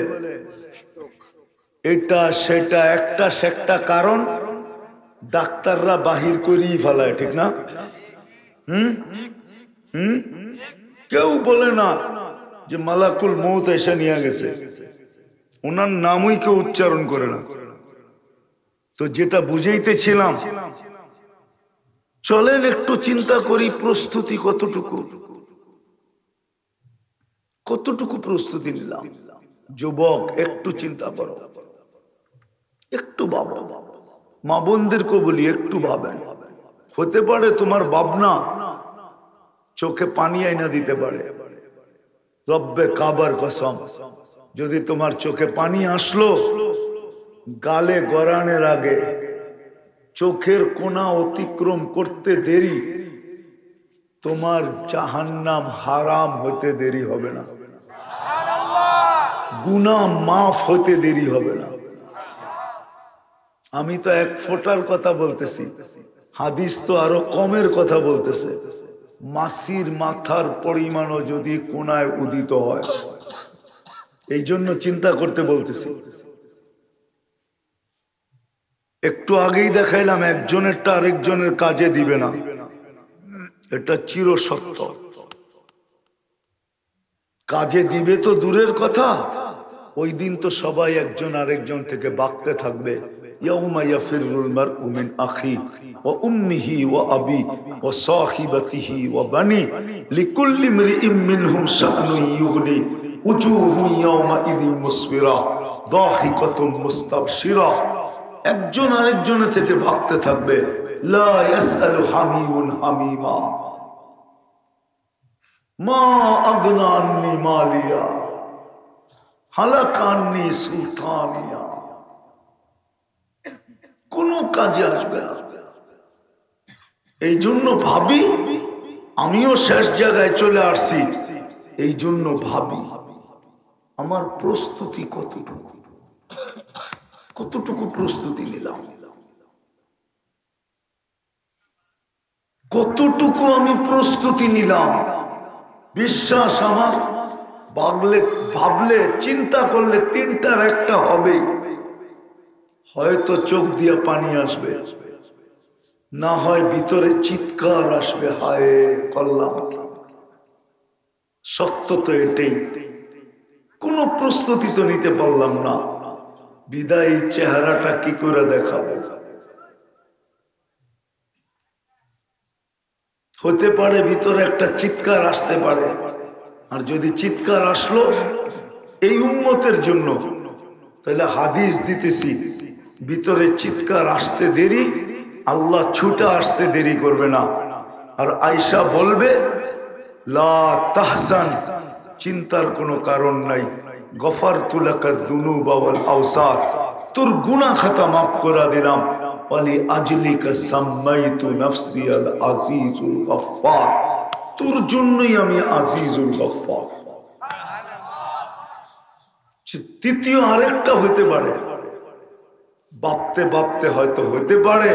এটা সেটা একটা সেটা কারণ ডাক্তাররা বাহির করেই ফেলায়, ঠিক না? হুম হুম কেউ বলে না যে মালাকুল মউত এসে নিয়ে গেছে, ওনার নামই কেউ উচ্চারণ করে না। তো যেটা বুঝাইতেছিলাম, চলেন একটু চিন্তা করি প্রস্তুতি কতটুকু, কতটুকু প্রস্তুতি নিলাম। যুবক একটু চিন্তা করো, একটু ভাবো। মা বোনদেরকে বলি একটু ভাবেন। হতে পারে তোমার ভাবনা চোখে পানি আইনা দিতে পারে। রব্বে কাবার কসম, যদি তোমার চোখে পানি আসলো, গালে গড়ানোর আগে চোখের কোনা অতিক্রম করতে দেরি, তোমার জাহান্নাম হারাম হতে দেরি হবে না, গুনাহ মাফ হতে দেরি হবে না। আমি তো এক ফোঁটার কথা বলতেছি, হাদিস তো আরো কমের কথা বলতেছে। মাসির মাথার পরিমাণও যদি কোনায় উদিত হয়। এই জন্য চিন্তা করতে বলতেছি। একটু আগেই দেখাইলাম একজনেরটা আরেকজনের কাজে দিবে না, এটা চির সত্য। কাজে দিবে তো দূরের কথা, ওই দিন তো সবাই একজন আরেকজন থেকে বাঁকতে থাকবে। ইয়াউমা ইয়াফিরুল মারউ মিন আখি ওয়া উম্মিহি ওয়া আবি ওয়া সাহিবাতিহি ওয়া বানি লিকুল্লি ইমরিইম মিনহুম শা'নুন ইউগনি উজুহু ইয়াউমা ইযিন মুসফিরা দাহিকাতুন মুস্তাবশিরা। একজন আরেকজনের থেকে ভাগতে থাকবে। লা ইয়াসআলু হামিমুন হামিমা মা আগনা আন্নি মালিয়া হালাকা আন্নি সুলতানিয়া। কোন কাজে আসবে না। এই জন্য ভাবি আমিও শেষ জায়গায় চলে আসছি। এই জন্য ভাবি আমার প্রস্তুতি কতটুকু, কতটুকু প্রস্তুতি নিলাম, কতটুকু আমি প্রস্তুতি নিলাম। বিশ্বাস আমার, ভাবলে চিন্তা করলে তিনটার একটা হবে। হয়তো চোখ দিয়ে পানি আসবে, না হয় ভিতরে চিৎকার আসবে, হায় করলাম কি। সত্য তো এটাই, কোনো প্রস্তুতি তো নিতে পারলাম না, বিদায় চেহারাটা কি করে দেখাবো। হতে পারে ভিতরে একটা চিৎকার আসতে পারে, আর যদি চিৎকার আসলো এই উম্মতের জন্য, তাহলে হাদিস দিতেছি, ভিতরে চিৎকার আসতে দেরি, আল্লাহ ছুটে আসতে দেরি করবে না। আর আয়েশা বলবে, লা তাহজান, চিন্তার কোনো কারণ নাই, গফারতু লাকা যুনুবা ওয়াল আওসার, তোর গুনাহ খাতা মাফ করে দিলাম। ওয়ালি আজলিকা সাম্মাইতু নাফসি আল আজিজুল গফফার, তোর জন্যই আমি আজিজুল গফফার। তৃতীয় আরেকটা হতে পারে, ভাবতে ভাবতে হয়তো হতে পারে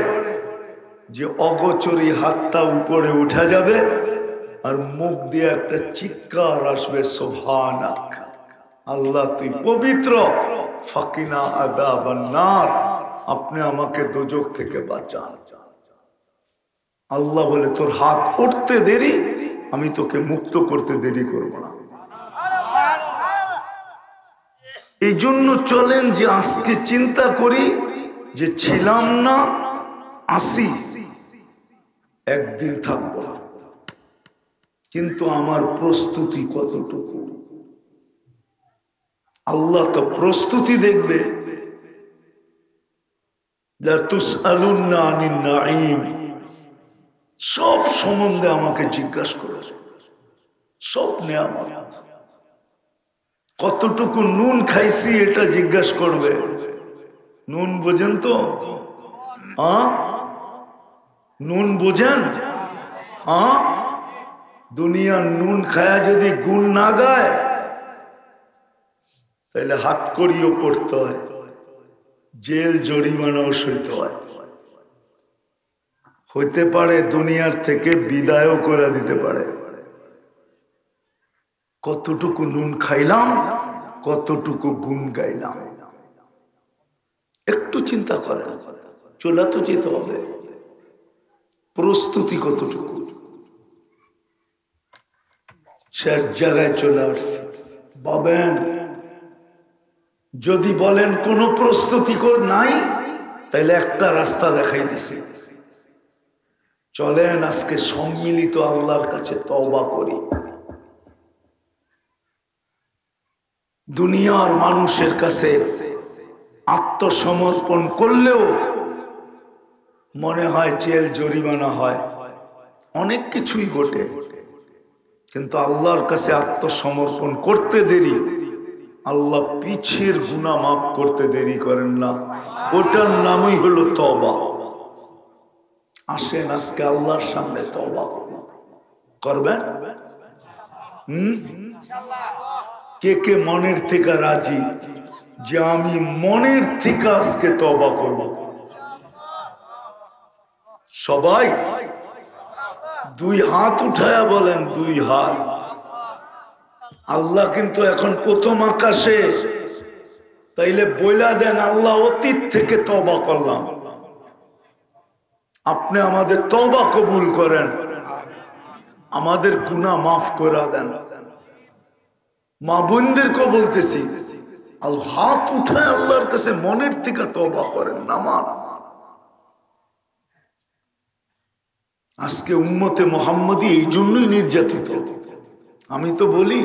যে অগোচরী হাতটা উপরে উঠা যাবে আর মুখ দিয়ে একটা চিৎকার আসবে, সুবহানাক, আল্লাহ তুই পবিত্র, ফাকিনা আযাবান নার, আপনি আমাকে দোজখ থেকে বাঁচান। আল্লাহ বলে, তোর হাত উঠতে দেরি, আমি তোকে মুক্ত করতে দেরি করব না। এই জন্য চলেন যে আজকে চিন্তা করি যে ছিলাম না, আসি, একদিন থাকবো, কিন্তু আমার প্রস্তুতি কতটুকু। আল্লাহ তো প্রস্তুতি দেখবে। লা তুসআলুন্না আনিন নাঈম, সব সম্বন্ধে আমাকে জিজ্ঞাসা করে, সব নেয়ামত, কতটুকু নুন খাইছি এটা জিজ্ঞাসা করবে। নুন বোঝেন তো? নুন বোঝেন? দুনিয়ার নুন খায়া যদি গুণ না গায়, তাহলে হাত করিও পড়তে হয়, জেল জরিমানাও সইতে হয়, হইতে পারে দুনিয়ার থেকে বিদায়ও করে দিতে পারে। কতটুকু নুন খাইলাম, কতটুকু গুণ গাইলাম, একটু চিন্তা করে চলে তো যেতে হবে। প্রস্তুতি কতটুকু, শেষ জায়গায় চলে আসছি। ভাবেন, যদি বলেন কোনো প্রস্তুতি নাই, তাইলে একটা রাস্তা দেখাই দিছি, চলেন আজকে সম্মিলিত আল্লাহর কাছে তওবা করি। দুনিয়ার মানুষের কাছে আত্মসমর্পণ করলেও মনে হয় জেল জরিমানা হয়, অনেক কিছুই ঘটে, কিন্তু আল্লাহর কাছে আত্মসমর্পণ করতে দেরি, আল্লাহ পিছের গুনাহ মাফ করতে দেরি করেন না। ওটার নামই হলো তওবা। আসেন আজকে আল্লাহর সামনে তওবা করবেন। কে কে মনের থেকে রাজি যে আমি মনের থেকে আজকে তওবা করব? সবাই দুই হাত উঠায়া বলেন, দুই হাত। আল্লাহ কিন্তু এখন প্রথম আকাশে, তাইলে বইলা দেন, আল্লাহ অতীত থেকে তওবা করলাম, আপনি আমাদের তওবা কবুল করেন, আমাদের গুনাহ মাফ করে দেন। মা বোনদেরকে বলতেছি, হাত উঠায় আল্লাহর কাছে মনের থেকে তওবা করেন, নামান। আজকে উম্মতে মুহাম্মদী এই জন্যই নির্যাতিত। আমি তো বলি,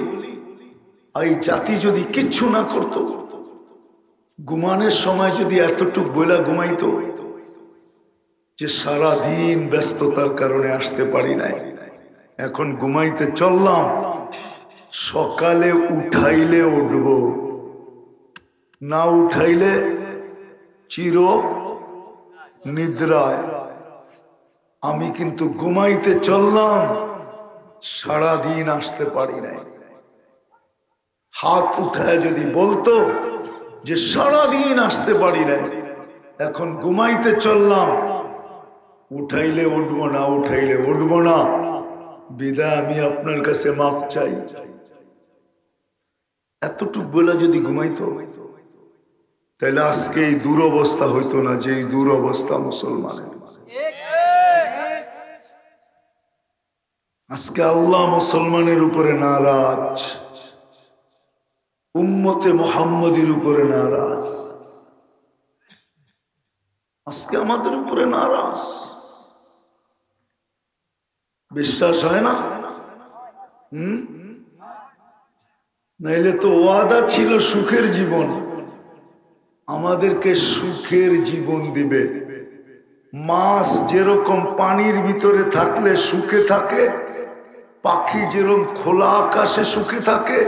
এই জাতি যদি কিচ্ছু না করত, ঘুমানোর সময় যদি এতটুকু বইলা ঘুমাইতো যে সারা দিন ব্যস্ততার কারণে আসতে পারি নাই, এখন ঘুমাইতে চললাম, সকালে উঠাইলে উঠব, না উঠাইলে চির নিদ্রায়। আমি কিন্তু ঘুমাইতে চললাম, সারাদিন আসতে পারি নাই। হাত উঠায় যদি বলতো যে সারাদিন আসতে পারি নাই, এখন ঘুমাইতে চললাম, উঠাইলে উঠবো না, উঠাইলে উঠবো না, বিদায় আমি আপনার কাছে মাফ চাই। এতটুক বলে যদি ঘুমাইতো, তাহলে আজকে এই দুরবস্থা হইতো না যে এই দুরবস্থা মুসলমানের। আজকে আল্লাহ মুসলমানের উপরে নারাজ, উম্মতে মুহাম্মদের উপরে নারাজ, আজকে আমাদের উপরে নারাজ। বিশ্বাস হয় না? নাইলে তো ওয়াদা ছিল সুখের জীবন, আমাদেরকে সুখের জীবন দিবে। মাছ যেরকম পানির ভিতরে থাকলে সুখে থাকে, পাখি যেরকম খোলা আকাশে সুখে থাকে,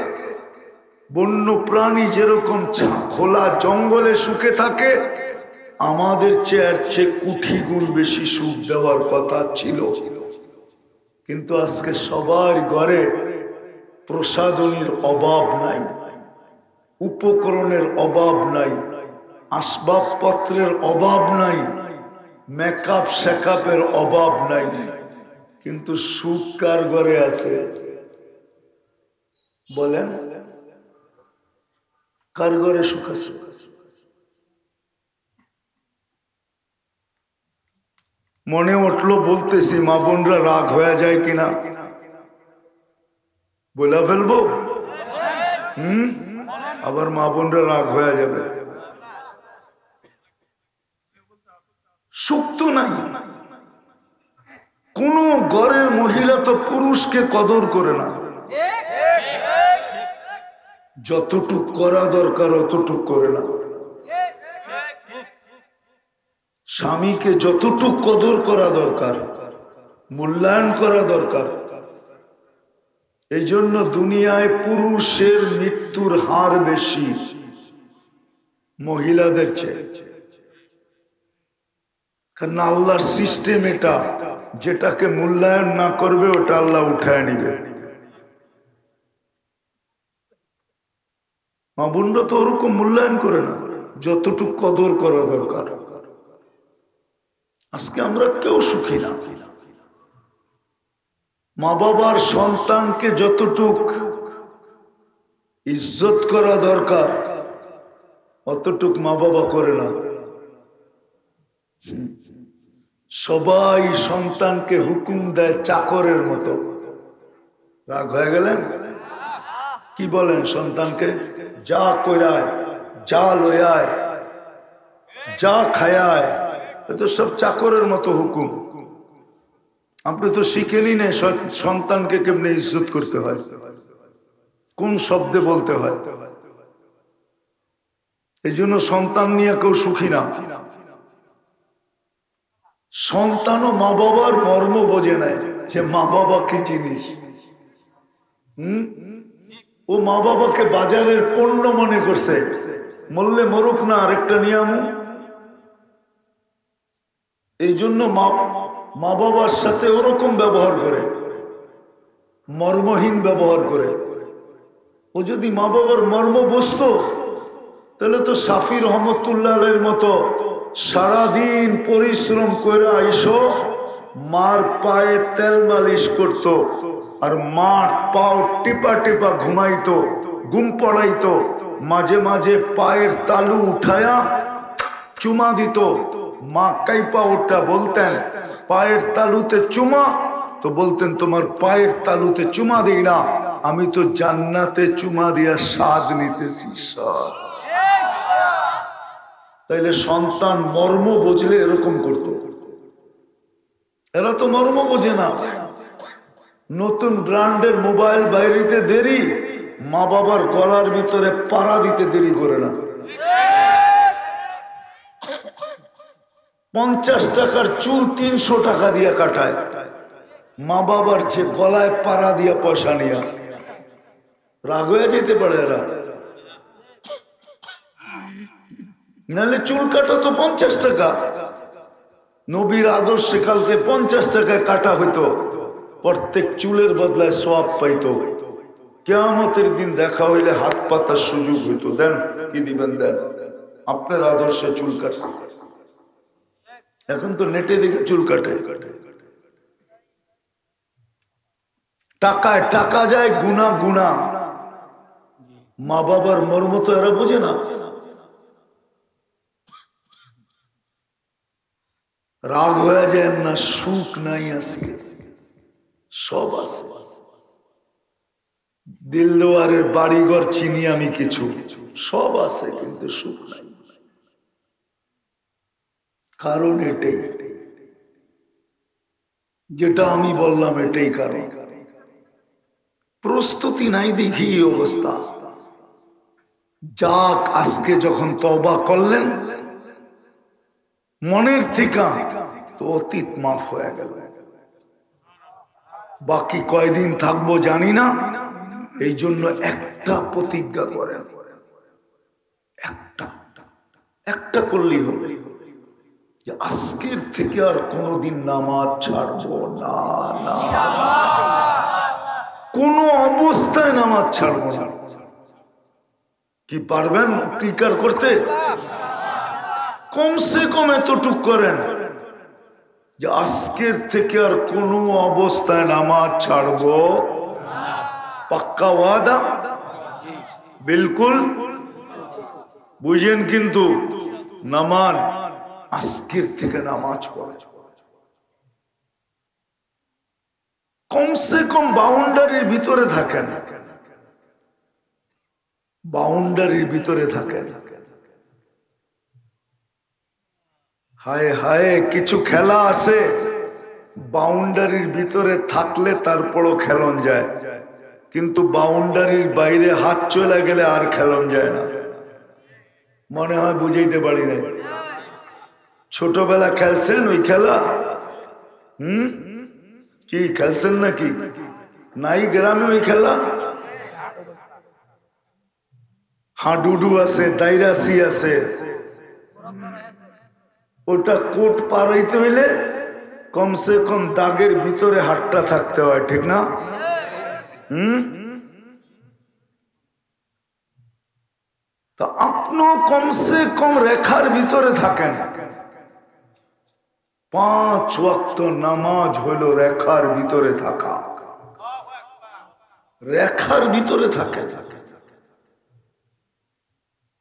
বন্য প্রাণী যেরকম খোলা জঙ্গলে সুখে থাকে, আমাদের চেয়ে কোটি গুণ বেশি সুখ দেওয়ার কথা ছিল। কিন্তু আজকে সবার ঘরে প্রসাধনীর অভাব নাই, উপকরণের অভাব নাই, আসবাবপত্রের অভাব নাই, মেকআপ শেকআপের অভাব নাই, কিন্তু সুখ কার ঘরে আছে বলেন? কার ঘরে সুখ আছে? মনে উঠলো বলতেছি, মা বোনরা রাগ হয়ে যায় কিনা বলে ফেলবো। আবার মা বোনরা রাগ হয়ে যাবে। সুখ তো নাই। কোন ঘরের মহিলা তো পুরুষকে কদর করে না, যতটুক করা দরকার অতটুক করে না। স্বামীকে যতটুক কদর করা দরকার, মূল্যায়ন করা দরকার। এই জন্য দুনিয়ায় পুরুষের মৃত্যুর হার বেশি মহিলাদের চেয়ে। কারণ আল্লাহর সিস্টেম এটা, যেটাকে মূল্যায়ন না করবে ওটা আল্লাহ উঠায় নিবে। মা বোনরা তো ওরকম মূল্যায়ন করে না, যতটুকু কদর করা দরকার। আজকে আমরা কেউ সুখী না। মা বাবার সন্তানকে যতটুক ইজ্জত করা দরকার অতটুক মা বাবা করে না। সবাই সন্তানকে হুকুম দেয় চাকরের মতো। রাগ হয়ে গেলেন? কি বলেন? সন্তানকে যা কইরায়, যা লয়ায়, যা খায়ায়, তো সব চাকরের মতো হুকুম। আপনি তো শিখেনি না সন্তানকে কেমনে ইজ্জত করতে হয়, কোন শব্দে বলতে হয়। এই জন্য সন্তান নিয়ে কেউ সুখী না। সন্তানও মা বাবার মর্ম বোঝে নাই যে মা বাবা কি জিনিস। ও মা বাবাকে বাজারের পণ্য মনে করছে, মরলে মরুক না, আরেকটা নিয়ামু। এই জন্য মা বাবার সাথে ওরকম ব্যবহার করে, মর্মহীন ব্যবহার করে। ও যদি মা বাবার মর্ম বুঝতো তাহলে তো সাফি রহমতুল্লাহের মতো সারাদিন পরিশ্রম করে আইসো, মার পায়ে তেল মালিশ করত, আর মার পাও টিপা টিপা ঘুমাইতো, ঘুম পড়াইতো, মাঝে মাঝে পায়ের তালু উঠায়া চুমা দিত। মা কাইপা ওটা বলতেন পায়ের তালুতে চুমা, তো বলতেন তোমার পায়ের তালুতে চুমা দিই না, আমি তো জান্নাতে চুমা দিয়া স্বাদ নিতেছি। তাইলে সন্তান মর্ম বুঝলে এরকম করত। এরা তো মর্ম বোঝে না। নতুন ব্র্যান্ডের মোবাইল বাইরিতে দেরি, মা বাবার গলার ভিতরে পাড়া দিতে দেরি করে না। 50 টাকার চুল 300 টাকা দিয়ে কাটায়, মা বাবার যে গলায় পাড়া দিয়া পয়সা নিয়া। রাগ হয়ে যেতে পারে এরা। নাহলে চুল কাটা তো 50 টাকা, নবীর আদর্শে কালকে 50 টাকায় কাটা হইতো। প্রত্যেক চুলের বদলায় সওয়াব পাইতো, কিয়ামতের দিন দেখা হইলে হাত পাতার সুযোগ হইতো। দেন, কি দিবেন দেন, আপনার আদর্শে চুল কাটছে। এখন তো নেটে দেখে চুল কাটে, টাকায় টাকা যায়, গুনা গুনা। মা বাবার মর্ম তো এরা বোঝে না। রাগ হয়ে যায় না, সুখ নাই আজকে, সব আছে। দিলদারের বাড়িঘর চিনি আমি কিছু, সব আছে কিন্তু সুখ নাই। কারণ এটাই, যেটা আমি বললাম এটাই কারণ। প্রস্তুতি নাই দেখি এই অবস্থা। যাক, আজকে যখন তওবা করলেন মনের থেকে, তো অতীত মাফ হয়ে গেল। বাকি কয়দিন থাকবো জানি না, এই জন্য একটা প্রতিজ্ঞা করেন, একটা করলেই হবে, যে আজকের থেকে আর কোনোদিন নামাজ ছাড়বো না, না কোনো অবস্থায় নামাজ ছাড়বো না। কি পারবেন টিকার করতে? কমসে কম এতটুক করেন যে আজকের থেকে আর কোনো অবস্থায় নামাজ ছাড়বো। পাক্কা ওয়াদা? বিলকুল বুঝেন কিন্তু নামান, আজকের থেকে নামাজ পড়ে কমসে কম বাউন্ডারির ভিতরে থাকেন, বাউন্ডারির ভিতরে থাকেন। হায় হায়, কিছু খেলা আছে বাউন্ডারির ভিতরে থাকলে তারপরও খেলন যায়, কিন্তু বাউন্ডারির বাইরে হাত চলে গেলে আর খেলন যায় না। মনে হয় বুঝাইতে পারি না। ছোটবেলা খেলছেন ওই খেলা? কি খেলছেন নাকি? নাই গ্রামে ওই খেলা? হাডুডু আছে, দাইরাসি আছে। ওটা কোট পারাইতে হইলে কমসে কম দাগের ভিতরে হাতটা থাকতে হয়, ঠিক না? তো আপনিও কমসে কম রেখার ভিতরে থাকেন। 5 ওয়াক্ত নামাজ হলো রেখার ভিতরে থাকা, রেখার ভিতরে থাকে,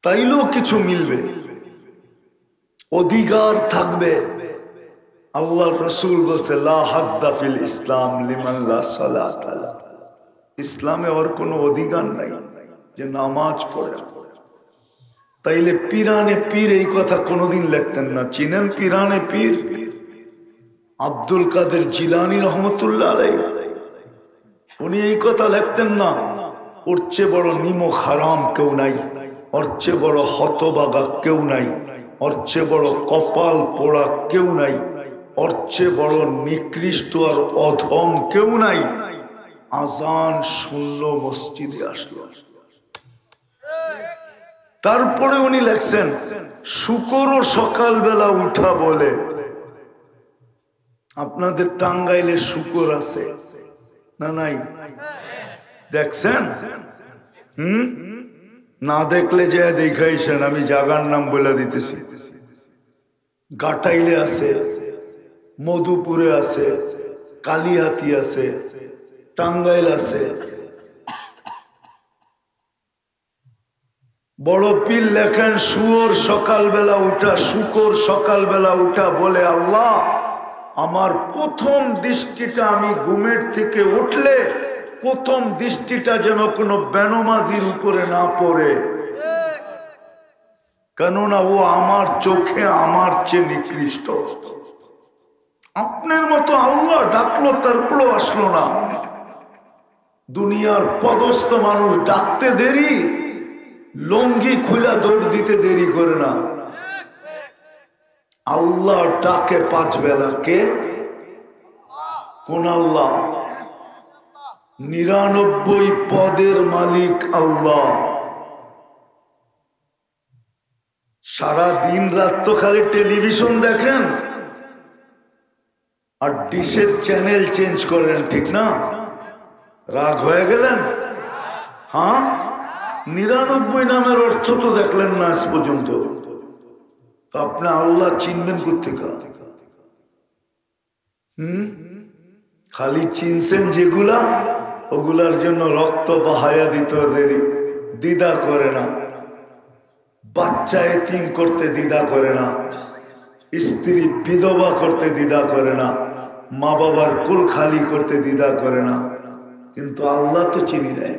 তাইলেও কিছু মিলবে, অধিকার থাকবে। আল্লাহর রাসূল বলেছে, লা হাদ্দা ফিল ইসলাম লিমান লা সালাত আলা। ইসলামে ওর কোনো অধিকার নাই যে নামাজ পড়ে। তাইলে পীরানে পীর এই কথা কোনোদিন লিখতেন না। চিনেন পীরানে পীর? আব্দুল কাদের জিলানী রহমতুল্লাহ আলাইহি, উনি এই কথা লিখতেন না, ওর চেয়ে বড় নিমক হারাম কেউ নাই, ওর চেয়ে বড় হতবাগা কেউ নাই, ওর চেয়ে বড় কপাল পোড়া কেউ নাই, ওর চেয়ে বড় নিকৃষ্ট আর অধম কেউ নাই। আজান শুনল, মসজিদে আসলো। তারপরে উনি লেখছেন, শুকরও সকালবেলা উঠা বলে। আপনাদের টাঙ্গাইলে শুকর আছে না নাই? দেখছেন? না দেখলে যে দেখাইছেন, আমি জায়গার নাম বলে দিতেছি। গাটাইলে আছে, মধুপুরে আছে, কালিহাতি আছে, টাঙ্গাইল আছে। বড় পীর লেখেন, শুয়োর সকালবেলা উঠা, শুকর সকালবেলা উঠা বলে, আল্লাহ আমার প্রথম দৃষ্টিটা, আমি ঘুমের থেকে উঠলে প্রথম দৃষ্টিটা যেন কোনো বেনমাজির উপরে না পড়ে, কেননা ও আমার চোখে আমার চেয়ে নিকৃষ্ট। আপনার মতো আল্লাহ ডাকলো, তারপরও আসলো না। দুনিয়ার পদস্থ মানুষ ডাকতে দেরি, লঙ্গি খুলা দৌড় দিতে দেরি করে না। আল্লাহ ডাকে 5 বেলা। কে? কোন আল্লাহ? 99 পদের মালিক আল্লাহ। সারা দিন রাত তো খালি টেলিভিশন দেখেন, আর ডিশের চ্যানেল চেঞ্জ করলেন, ঠিক না? রাগ হয়ে গেলেন? হ্যাঁ, 99 নামের অর্থ তো দেখলেন না আজ পর্যন্ত। তো আপনি আল্লাহ চিনবেন কোথেকে? খালি চিনছেন যেগুলা, ওগুলার জন্য রক্ত বাহায়া দিতে দেরি, দ্বিধা করে না। বাচ্চা এতিম করতে দ্বিধা করে না, স্ত্রী বিধবা করতে দ্বিধা করে না, মা বাবার কুল খালি করতে দ্বিধা করে না। কিন্তু আল্লাহ তো চিনি নেয়।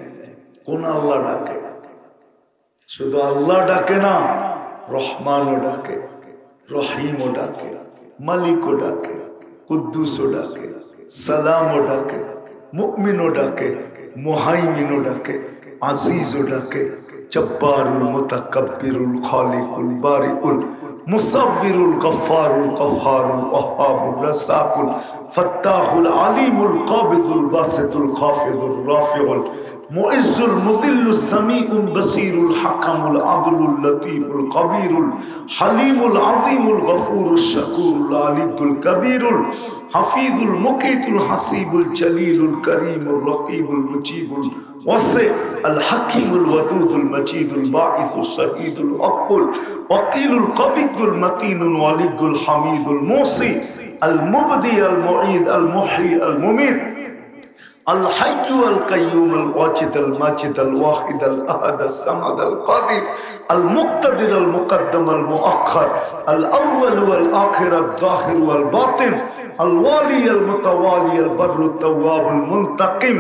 কোন আল্লাহ ডাকে? শুধু আল্লাহ ডাকে না, রহমানও ডাকে, রহিমও ডাকে, মালিকও ডাকে, কুদ্দুসও ডাকে, সালামও ডাকে, মুমিনও ডাকে, মুহাইমিনও ডাকে, আজিজও ডাকে, জব্বারুল মুতাকাব্বিরুল খালিকুল বারিউল মুসাব্বিরুল গফফারুল কহ্হারুল ওয়াহ্হাবুর রাসাকুল ফাত্তাহুল আলিমুল কাবিদুল বাসিতুল খাফিদুর রাফিউল মুইজ্জুল মুদিল্লুস সামিউল বাসীরুল হাকামুল আদলুল লতীফুল কবীরুল হালিমুল আযীমুল গফুরুশ শাকুরুল আলিয়ুল কবীরুল হাফিজুল মুকীতুল হাসিবুল জলিলুল করিমুর রকিবুল মুজিবুল ওয়াসি আল হাকিমুল ওয়াদুদুল মজিদুল বাঈসুস শহীদুল হকুল ওয়াকিলুল কবিয়ুল মতিনুল ওয়ালিয়ুল হামিদুল মুসি আল মুবদি আল মুঈদ আল মুহয়ি আল মুমীত الحي القيوم الواجد الماجد الواحد الأحد الصمد القادر المقتدر المقدم المؤخر الأول والآخر الظاهر والباطن الوالي المتوالي البر التواب المنتقم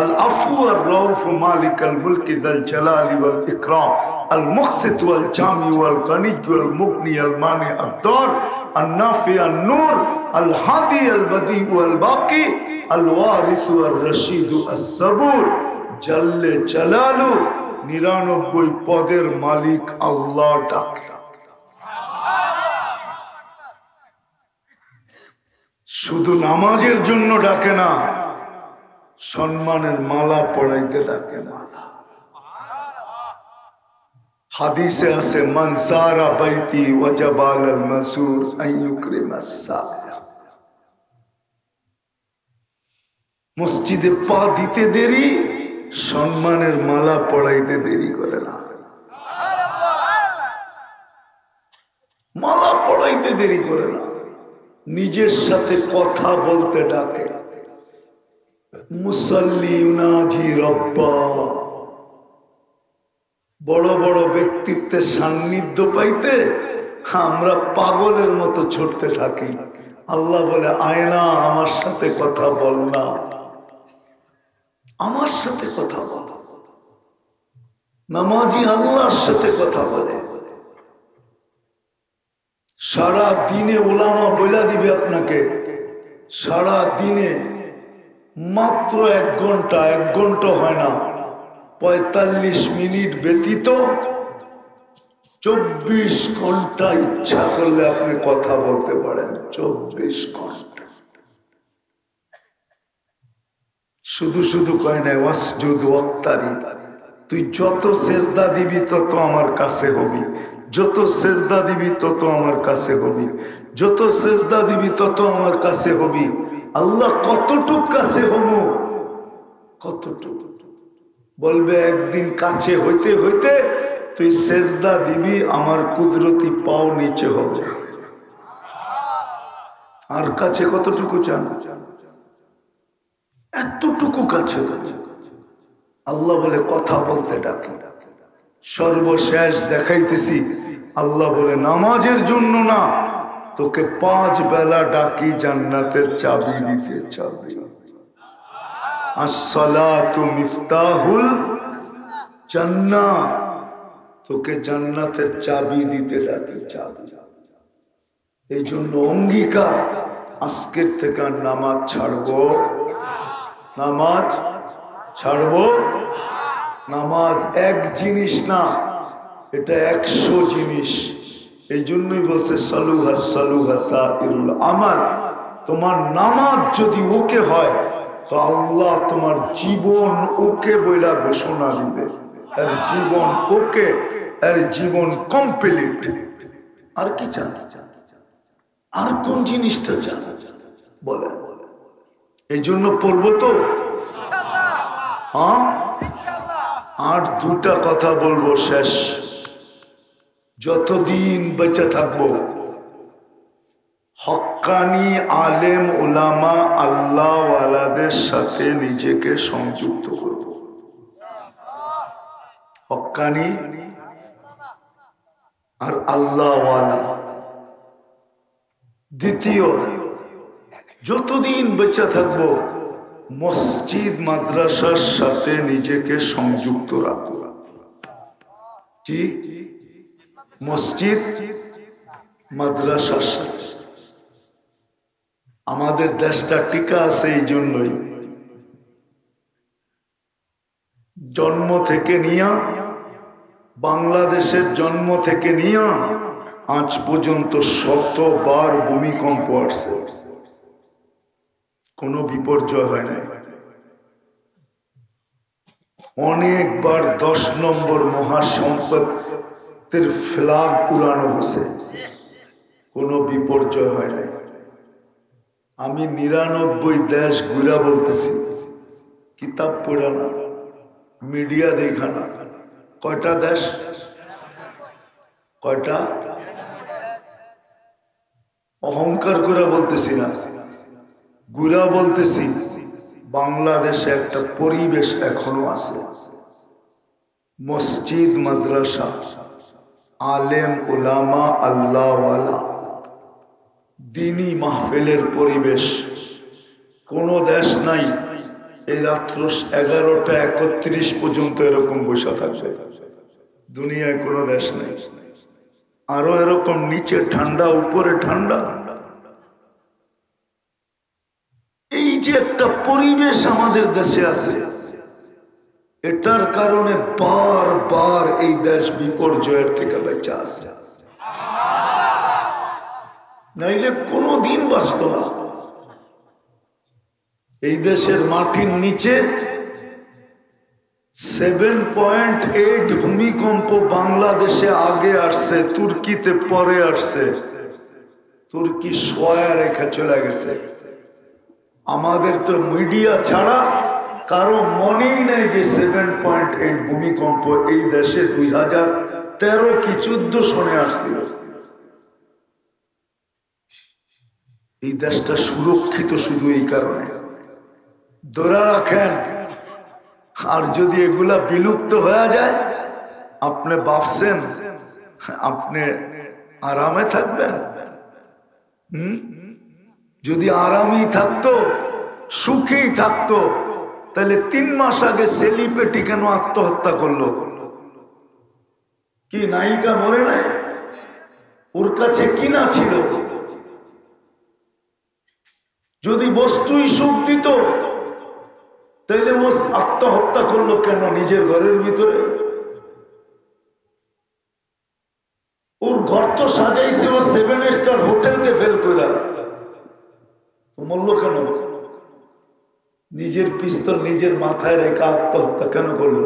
العفو الرؤوف مالك الملك ذا الجلال والإكرام المقسط والجامع والغني والمغني المانع الضار النافع النور الهادي البديع والباقي الوارث الرشيد الصبور جل جلاله 99 পদের মালিক আল্লাহ ডাকে। শুধু নামাজের জন্য ডাকে না, সম্মানের মালা পড়াইতে ডাকে। মালা হাদিসে আছে, মান সারা বাইতি ওয়াজাবা আলাল মাসুর আন ইউকরিমাস সাইর। মসজিদে পা দিতে দেরি, সম্মানের মালা পড়াইতে দেরি করে না। মালা পড়াইতে দেরি করে না, নিজের সাথে কথা বলতে ডাকে। মুসাল্লি ইউনাজি রব্বা। বড় বড় ব্যক্তিত্বের সান্নিধ্য পাইতে আমরা পাগলের মতো ছুটতে থাকি। আল্লাহ বলে, আয়না আমার সাথে কথা বল না, আমার সাথে কথা বল। নামাজি আল্লাহর সাথে কথা বলে। সারা দিনে ওলামা বইলা দিবে আপনাকে, সারা দিনে মাত্র 1 ঘন্টা, 1 ঘন্টা হয় না, 45 মিনিট ব্যতীত 24 ঘন্টা ইচ্ছা করলে আপনি কথা বলতে পারেন। 24 ঘন্টা। শুধু শুধু কয় নাই ওয়াসজুদ ওয়াক্তারিব। তুই যত সেজদা দিবি তত আমার কাছে হবি, যত সেজদা দিবি তত আমার কাছে হবি, যত সেজদা দিবি তত আমার কাছে হবি। আল্লাহ কতটুক কাছে হব? কতটুক বলবে, একদিন কাছে হইতে হইতে তুই সেজদা দিবি, আমার কুদরতি পাও নিচে হবে। আর কাছে কতটুকু চান? এতটুকু কাছে। আল্লাহ বলে কথা বলতে ডাকে। সর্বশেষ দেখাইতেছি, আল্লাহ বলে নামাজের জন্য না, তোকে 5 বেলা ডাকি জান্নাতের চাবি দিতে। চাবি। আসসালাতু মিফতাহুল জান্নাহ। তোকে জান্নাতের চাবি দিতে ডাকি। চাবি। এই জন্য অঙ্গীকার, আজকের থেকে নামাজ ছাড়বো। নামাজ ছাড়বো। নামাজ এক জিনিস না, এটা 100 জিনিস। এই জন্যই বলছে সালুহা সালুহা সাইরুল আমাল। তোমার নামাজ যদি ওকে হয় তো আল্লাহ তোমার জীবন ওকে বইলা ঘোষণা দিবে। এর জীবন ওকে, এর জীবন কমপ্লিট। আর কি চান? আর কোন জিনিসটা চান? বলে এই জন্য পড়বো তো। হ্যাঁ, আর দুটা কথা বলবো, শেষ। যতদিন বেঁচে থাকবো হক্কানি আলেম ওলামা আল্লাহ ওয়ালাদের সাথে নিজেকে সংযুক্ত করব। হক্কানি আর আল্লাহ ওয়ালা। দ্বিতীয়, যতদিন বেঁচে থাকবো মসজিদ মাদ্রাসার সাথে নিজেকে সংযুক্ত রাখবো। কি? মসজিদ মাদ্রাসার সাথে। আমাদের দেশটা টিকা আছে এই জন্যই, জন্ম থেকে নিয়া বাংলাদেশের জন্ম থেকে নিয়া আজ পর্যন্ত শতবার ভূমিকম্প আসছে, কোনো বিপর্যয় হয় নাই। অনেকবার 10 নম্বর মহাসম্পদের ফ্ল্যাগ উড়ানো হয়েছে, কোনো বিপর্যয় হয় নাই। আমি 99 দেশ ঘুরা বলতেছি, কিতাব পড়া না, মিডিয়া দেখা না। কয়টা দেশ? কয়টা? অহংকার করে বলতেছি না, ঘুরা বলতেছি। বাংলাদেশে একটা পরিবেশ এখনো আছে, মসজিদ মাদ্রাসা আলেম ওলামা আল্লাহ ওয়ালা দিনী মাহফিলের পরিবেশ। কোন দেশ নাই এই রাত্র 11:31 পর্যন্ত এরকম বসে থাকবে, দুনিয়ায় কোনো দেশ নেই। আরো এরকম নিচে ঠান্ডা উপরে ঠান্ডা। এই যে একটা পরিবেশ আমাদের দেশে আছে, এটার কারণে বারবার এই দেশ বিপর্যয়ের থেকে বেঁচে আছে, নাইলে কোনদিন বাঁচত না। এই দেশের মাটির নিচে 7.8 ভূমিকম্প বাংলাদেশে আগে আসছে, তুর্কিতে পরে আসছে, তুর্কি সয়া রেখা চলে গেছে। আমাদের তো মিডিয়া ছাড়া কারো মনেই নেই যে 7.8 ভূমিকম্প এই দেশে 2013 কি 14 সনে আসছিল। এই দেশটা সুরক্ষিত শুধু এই কারণে। ধরে রাখেন, আর যদি এগুলা বিলুপ্ত হয়ে যায়, আপনি ভাবছেন আপনি আরামে থাকবেন? যদি আরামই থাকতো, সুখেই থাকতো, তাহলে 3 মাস আগে সেলিব্রিটি কেন আত্মহত্যা করলো? কি নায়িকা মরে নাই? ওর কাছে কি না ছিল? যদি বস্তুই সুখ দিত, তাইলে ও আত্মহত্যা করলো কেন নিজের ঘরের ভিতরে? ওর ঘর তো সাজাইছে ও 7 স্টার হোটেলকে ফেল করে, মরল কেন? নিজের পিস্তল নিজের মাথায় রেখে আত্মহত্যা কেন করলো?